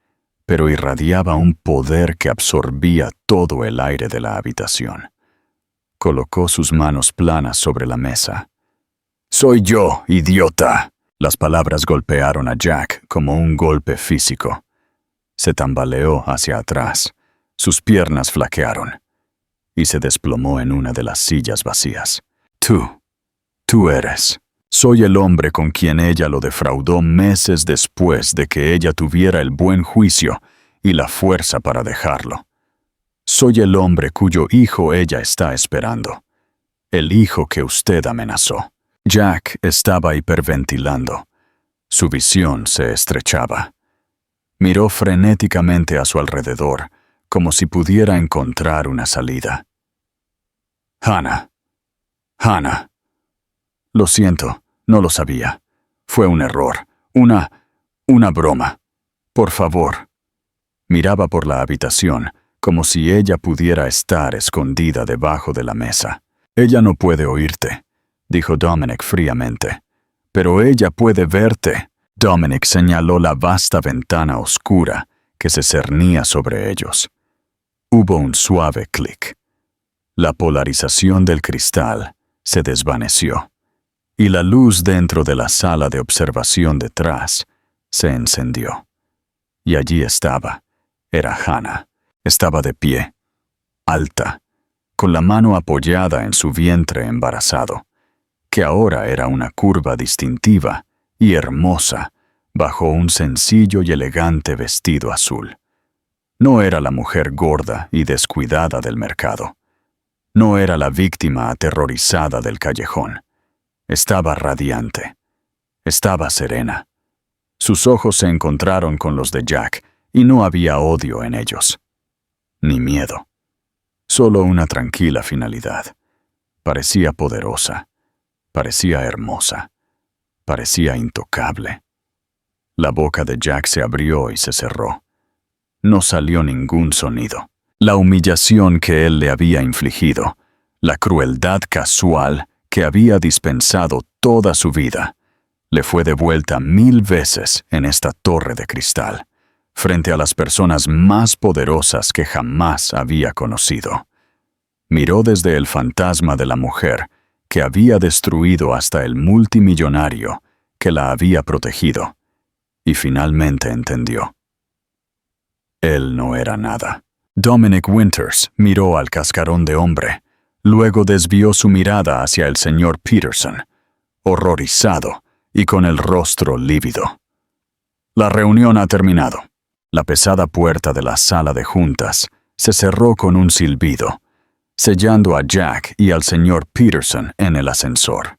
pero irradiaba un poder que absorbía todo el aire de la habitación. Colocó sus manos planas sobre la mesa. «Soy yo, idiota». Las palabras golpearon a Jack como un golpe físico. Se tambaleó hacia atrás. Sus piernas flaquearon y se desplomó en una de las sillas vacías. Tú eres. Soy el hombre con quien ella lo defraudó meses después de que ella tuviera el buen juicio y la fuerza para dejarlo. Soy el hombre cuyo hijo ella está esperando. El hijo que usted amenazó. Jack estaba hiperventilando. Su visión se estrechaba. Miró frenéticamente a su alrededor, como si pudiera encontrar una salida. Hannah. Lo siento, no lo sabía. Fue un error, una broma. Por favor. Miraba por la habitación, como si ella pudiera estar escondida debajo de la mesa. Ella no puede oírte, dijo Dominic fríamente. Pero ella puede verte. Dominic señaló la vasta ventana oscura que se cernía sobre ellos. Hubo un suave clic. La polarización del cristal se desvaneció, y la luz dentro de la sala de observación detrás se encendió. Y allí estaba. Era Hannah. Estaba de pie, alta, con la mano apoyada en su vientre embarazado, que ahora era una curva distintiva y hermosa bajo un sencillo y elegante vestido azul. No era la mujer gorda y descuidada del mercado. No era la víctima aterrorizada del callejón. Estaba radiante. Estaba serena. Sus ojos se encontraron con los de Jack y no había odio en ellos. Ni miedo. Solo una tranquila finalidad. Parecía poderosa. Parecía hermosa. Parecía intocable. La boca de Jack se abrió y se cerró. No salió ningún sonido. La humillación que él le había infligido La crueldad casual que había dispensado toda su vida le fue devuelta 1000 veces en esta torre de cristal, frente a las personas más poderosas que jamás había conocido. Miró desde el fantasma de la mujer que había destruido hasta el multimillonario que la había protegido, y finalmente entendió. Él no era nada. Dominic Winters miró al cascarón de hombre, luego desvió su mirada hacia el señor Peterson, horrorizado y con el rostro lívido. La reunión ha terminado. La pesada puerta de la sala de juntas se cerró con un silbido, sellando a Jack y al señor Peterson en el ascensor.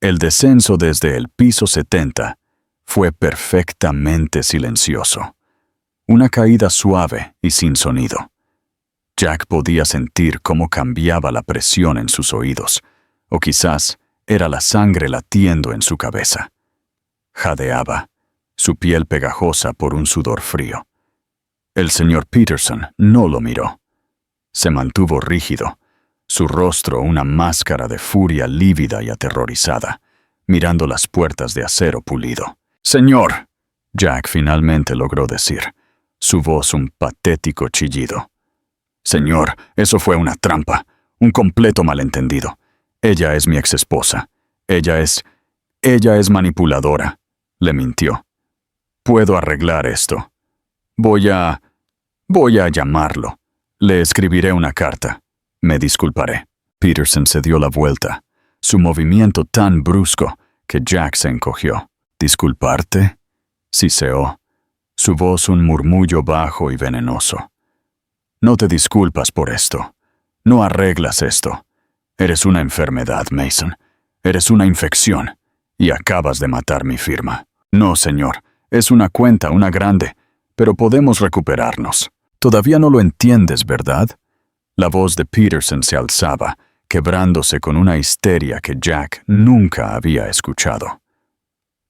El descenso desde el piso 70 fue perfectamente silencioso. Una caída suave y sin sonido. Jack podía sentir cómo cambiaba la presión en sus oídos, o quizás era la sangre latiendo en su cabeza. Jadeaba, su piel pegajosa por un sudor frío. El señor Peterson no lo miró. Se mantuvo rígido, su rostro una máscara de furia lívida y aterrorizada, mirando las puertas de acero pulido. «Señor», Jack finalmente logró decir, su voz un patético chillido. «Señor, eso fue una trampa, un completo malentendido. Ella es mi exesposa. Ella es manipuladora», le mintió. «Puedo arreglar esto. Voy a llamarlo. Le escribiré una carta. Me disculparé». Peterson se dio la vuelta, su movimiento tan brusco que Jack se encogió. «¿Disculparte?», siseó, su voz un murmullo bajo y venenoso. «No te disculpas por esto. No arreglas esto. Eres una enfermedad, Mason. Eres una infección, y acabas de matar mi firma». «No, señor. Es una cuenta, una grande, pero podemos recuperarnos». «Todavía no lo entiendes, ¿verdad?». La voz de Peterson se alzaba, quebrándose con una histeria que Jack nunca había escuchado.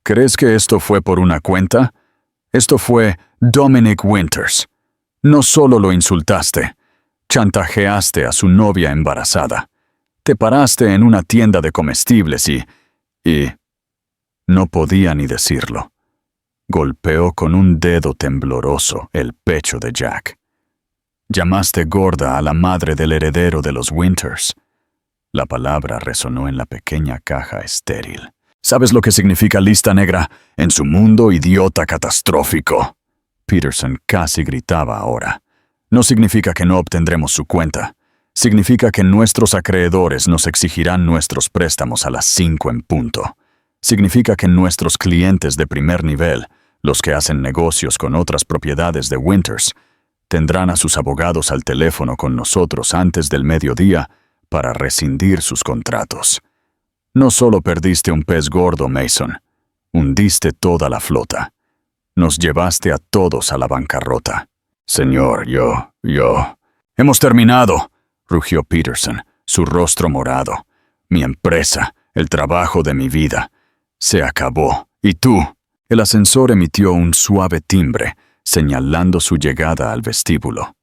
«¿Crees que esto fue por una cuenta? Esto fue Dominic Winters. No solo lo insultaste, chantajeaste a su novia embarazada. Te paraste en una tienda de comestibles y... No podía ni decirlo. Golpeó con un dedo tembloroso el pecho de Jack. «Llamaste gorda a la madre del heredero de los Winters». La palabra resonó en la pequeña caja estéril. «¿Sabes lo que significa lista negra en su mundo idiota catastrófico?». Peterson casi gritaba ahora. «No significa que no obtendremos su cuenta. Significa que nuestros acreedores nos exigirán nuestros préstamos a las 5 en punto. Significa que nuestros clientes de primer nivel, los que hacen negocios con otras propiedades de Winters, tendrán a sus abogados al teléfono con nosotros antes del mediodía para rescindir sus contratos. No solo perdiste un pez gordo, Mason, hundiste toda la flota. Nos llevaste a todos a la bancarrota». «Señor, yo... «Hemos terminado», rugió Peterson, su rostro morado. «Mi empresa, el trabajo de mi vida, se acabó. ¿Y tú?». El ascensor emitió un suave timbre, señalando su llegada al vestíbulo.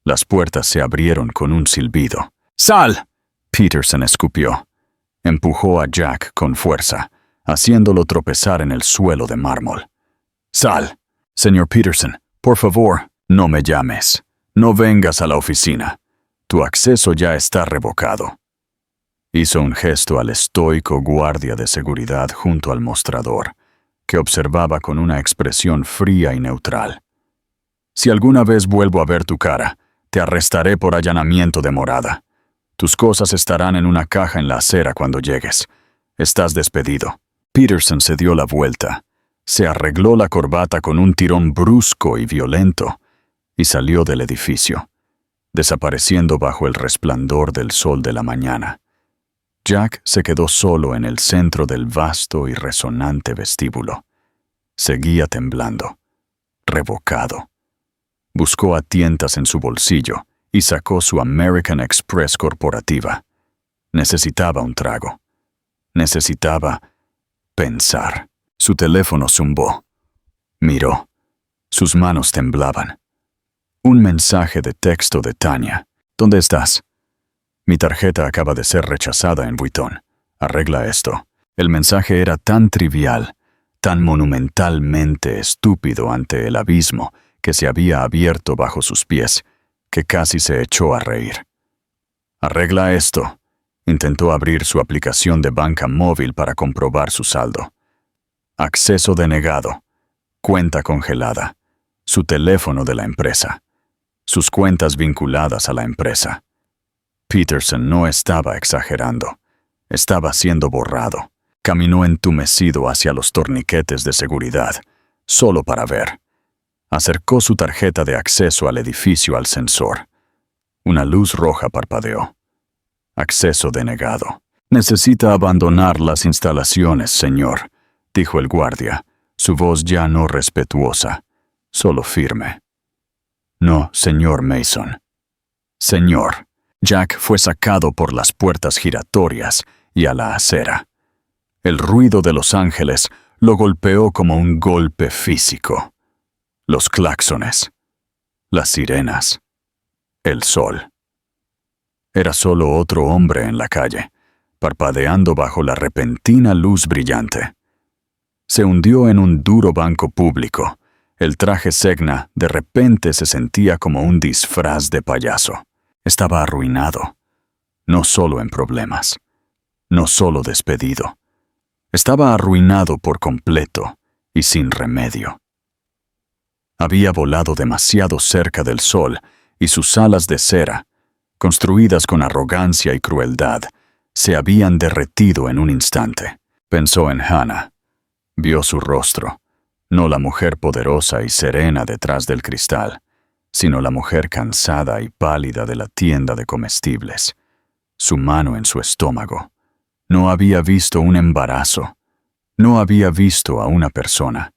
Las puertas se abrieron con un silbido. «¡Sal!», Peterson escupió. Empujó a Jack con fuerza, haciéndolo tropezar en el suelo de mármol. «Sal. Señor Peterson, por favor, no me llames. No vengas a la oficina. Tu acceso ya está revocado». Hizo un gesto al estoico guardia de seguridad junto al mostrador, que observaba con una expresión fría y neutral. «Si alguna vez vuelvo a ver tu cara, te arrestaré por allanamiento de morada. Tus cosas estarán en una caja en la acera cuando llegues. Estás despedido». Peterson se dio la vuelta, se arregló la corbata con un tirón brusco y violento, y salió del edificio, desapareciendo bajo el resplandor del sol de la mañana. Jack se quedó solo en el centro del vasto y resonante vestíbulo. Seguía temblando, revocado. Buscó a tientas en su bolsillo y sacó su American Express corporativa. Necesitaba un trago. Necesitaba pensar. Su teléfono zumbó. Miró. Sus manos temblaban. Un mensaje de texto de Tanya. «¿Dónde estás?». Mi tarjeta acaba de ser rechazada en Vuitton. Arregla esto. El mensaje era tan trivial, tan monumentalmente estúpido ante el abismo que se había abierto bajo sus pies, que casi se echó a reír. Arregla esto. Intentó abrir su aplicación de banca móvil para comprobar su saldo. Acceso denegado. Cuenta congelada. Su teléfono de la empresa. Sus cuentas vinculadas a la empresa. Peterson no estaba exagerando. Estaba siendo borrado. Caminó entumecido hacia los torniquetes de seguridad, solo para ver. Acercó su tarjeta de acceso al edificio al sensor. Una luz roja parpadeó. Acceso denegado. Necesita abandonar las instalaciones, señor, dijo el guardia, su voz ya no respetuosa, solo firme. No, señor Mason. Señor. Jack fue sacado por las puertas giratorias y a la acera. El ruido de Los Ángeles lo golpeó como un golpe físico. Los claxones, las sirenas, el sol. Era solo otro hombre en la calle, parpadeando bajo la repentina luz brillante. Se hundió en un duro banco público. El traje Segna de repente se sentía como un disfraz de payaso. Estaba arruinado, no solo en problemas, no solo despedido. Estaba arruinado por completo y sin remedio. Había volado demasiado cerca del sol y sus alas de cera, construidas con arrogancia y crueldad, se habían derretido en un instante. Pensó en Hannah. Vio su rostro, no la mujer poderosa y serena detrás del cristal, sino la mujer cansada y pálida de la tienda de comestibles. Su mano en su estómago. No había visto un embarazo. No había visto a una persona.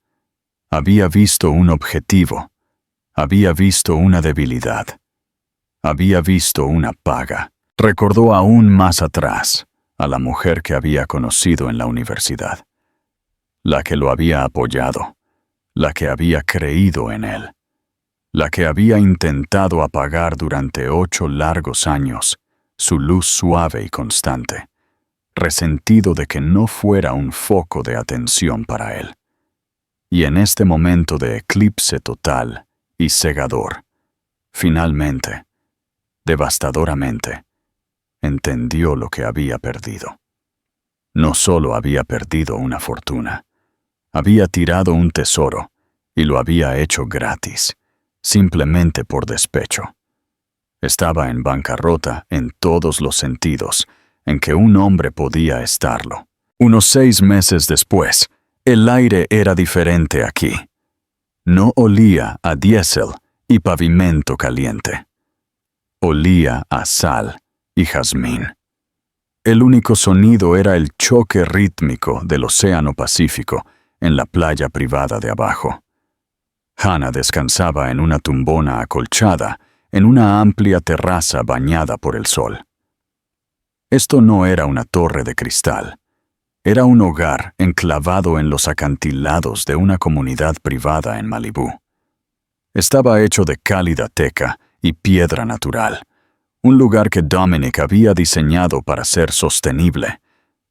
Había visto un objetivo. Había visto una debilidad. Había visto una paga. Recordó aún más atrás a la mujer que había conocido en la universidad. La que lo había apoyado. La que había creído en él. La que había intentado apagar durante 8 largos años su luz suave y constante, resentido de que no fuera un foco de atención para él. Y en este momento de eclipse total y cegador, finalmente, devastadoramente, entendió lo que había perdido. No solo había perdido una fortuna, había tirado un tesoro y lo había hecho gratis, simplemente por despecho. Estaba en bancarrota en todos los sentidos en que un hombre podía estarlo. Unos 6 meses después, el aire era diferente aquí. No olía a diésel y pavimento caliente. Olía a sal y jazmín. El único sonido era el choque rítmico del Océano Pacífico en la playa privada de abajo. Hannah descansaba en una tumbona acolchada en una amplia terraza bañada por el sol. Esto no era una torre de cristal. Era un hogar enclavado en los acantilados de una comunidad privada en Malibú. Estaba hecho de cálida teca y piedra natural, un lugar que Dominic había diseñado para ser sostenible,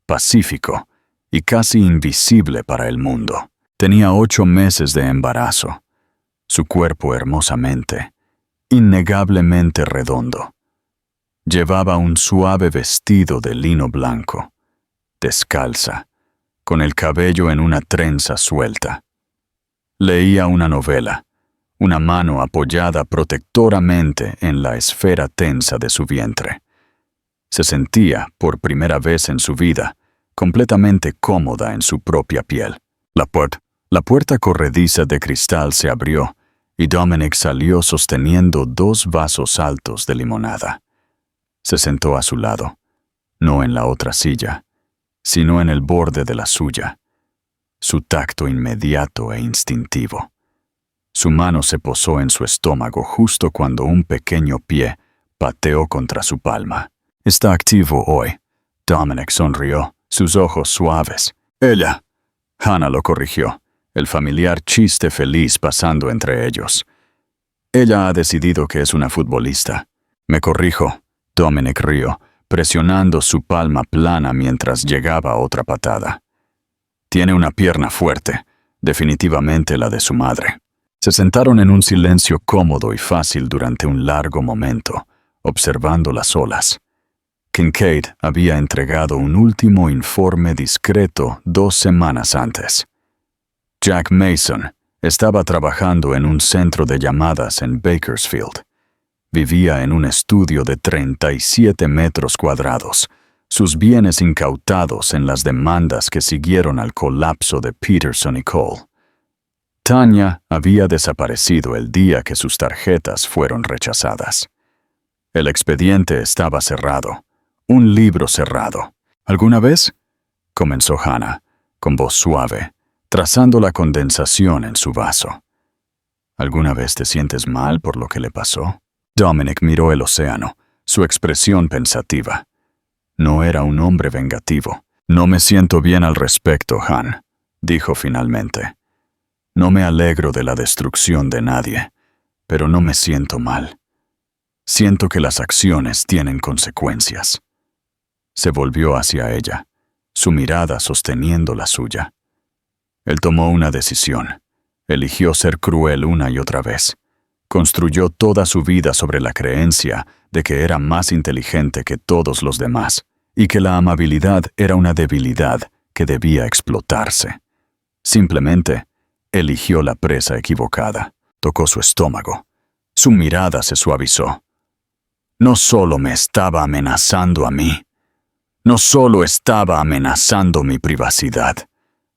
pacífico y casi invisible para el mundo. Tenía 8 meses de embarazo. Su cuerpo hermosamente, innegablemente redondo. Llevaba un suave vestido de lino blanco, descalza, con el cabello en una trenza suelta. Leía una novela, una mano apoyada protectoramente en la esfera tensa de su vientre. Se sentía, por primera vez en su vida, completamente cómoda en su propia piel. La puerta corrediza de cristal se abrió y Dominic salió sosteniendo 2 vasos altos de limonada. Se sentó a su lado, no en la otra silla, sino en el borde de la suya. Su tacto inmediato e instintivo. Su mano se posó en su estómago justo cuando un pequeño pie pateó contra su palma. «Está activo hoy». Dominic sonrió, sus ojos suaves. «Ella». Hannah lo corrigió, el familiar chiste feliz pasando entre ellos. «Ella ha decidido que es una futbolista». «Me corrijo. Dominic rió, presionando su palma plana mientras llegaba otra patada. Tiene una pierna fuerte, definitivamente la de su madre. Se sentaron en un silencio cómodo y fácil durante un largo momento, observando las olas. Kincaid había entregado un último informe discreto 2 semanas antes. Jack Mason estaba trabajando en un centro de llamadas en Bakersfield. Vivía en un estudio de 37 metros cuadrados, sus bienes incautados en las demandas que siguieron al colapso de Peterson y Cole. Tanya había desaparecido el día que sus tarjetas fueron rechazadas. El expediente estaba cerrado, un libro cerrado. ¿Alguna vez?, comenzó Hannah, con voz suave, trazando la condensación en su vaso. ¿Alguna vez te sientes mal por lo que le pasó? Dominic miró el océano, su expresión pensativa. No era un hombre vengativo. No me siento bien al respecto, Han, dijo finalmente. No me alegro de la destrucción de nadie, pero no me siento mal. Siento que las acciones tienen consecuencias. Se volvió hacia ella, su mirada sosteniendo la suya. Él tomó una decisión. Eligió ser cruel una y otra vez. Construyó toda su vida sobre la creencia de que era más inteligente que todos los demás y que la amabilidad era una debilidad que debía explotarse. Simplemente eligió la presa equivocada. Tocó su estómago. Su mirada se suavizó. No solo me estaba amenazando a mí. No solo estaba amenazando mi privacidad.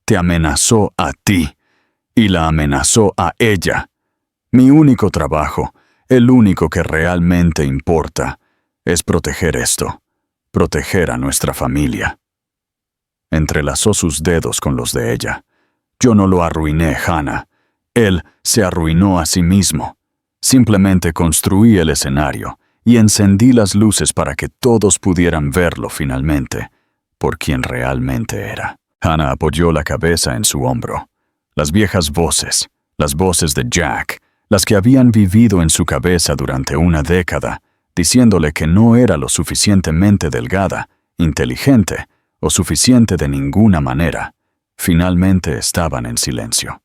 Te amenazó a ti y la amenazó a ella. Mi único trabajo, el único que realmente importa, es proteger esto, proteger a nuestra familia. Entrelazó sus dedos con los de ella. Yo no lo arruiné, Hannah. Él se arruinó a sí mismo. Simplemente construí el escenario y encendí las luces para que todos pudieran verlo finalmente, por quien realmente era. Hannah apoyó la cabeza en su hombro. Las viejas voces, las voces de Jack, las que habían vivido en su cabeza durante una década, diciéndole que no era lo suficientemente delgada, inteligente o suficiente de ninguna manera, finalmente estaban en silencio.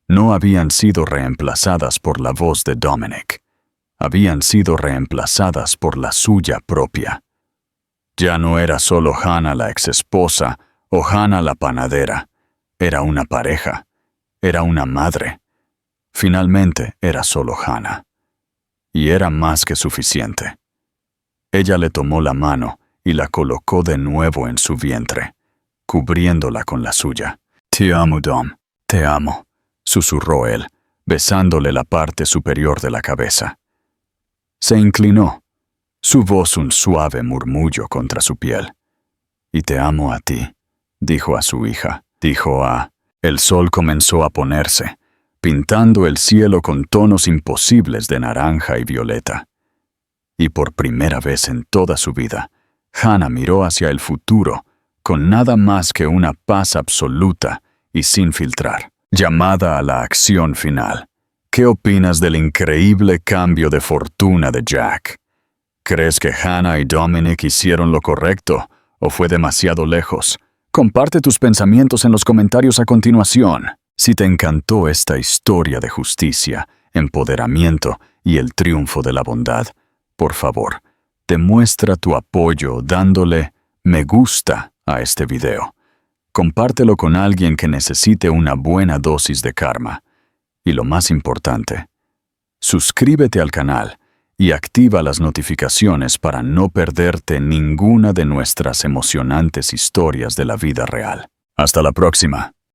No habían sido reemplazadas por la voz de Dominic. Habían sido reemplazadas por la suya propia. Ya no era solo Hannah la exesposa o Hannah la panadera. Era una pareja. Era una madre. Finalmente era solo Hannah. Y era más que suficiente. Ella le tomó la mano y la colocó de nuevo en su vientre, cubriéndola con la suya. Te amo, Dom. Te amo, susurró él, besándole la parte superior de la cabeza. Se inclinó, su voz un suave murmullo contra su piel. Y te amo a ti, dijo a su hija, dijo a... El sol comenzó a ponerse, pintando el cielo con tonos imposibles de naranja y violeta. Y por primera vez en toda su vida, Hannah miró hacia el futuro, con nada más que una paz absoluta y sin filtrar. Llamada a la acción final. ¿Qué opinas del increíble cambio de fortuna de Jack? ¿Crees que Hannah y Dominic hicieron lo correcto o fue demasiado lejos? Comparte tus pensamientos en los comentarios a continuación. Si te encantó esta historia de justicia, empoderamiento y el triunfo de la bondad, por favor, demuestra tu apoyo dándole me gusta a este video. Compártelo con alguien que necesite una buena dosis de karma. Y lo más importante, suscríbete al canal y activa las notificaciones para no perderte ninguna de nuestras emocionantes historias de la vida real. Hasta la próxima.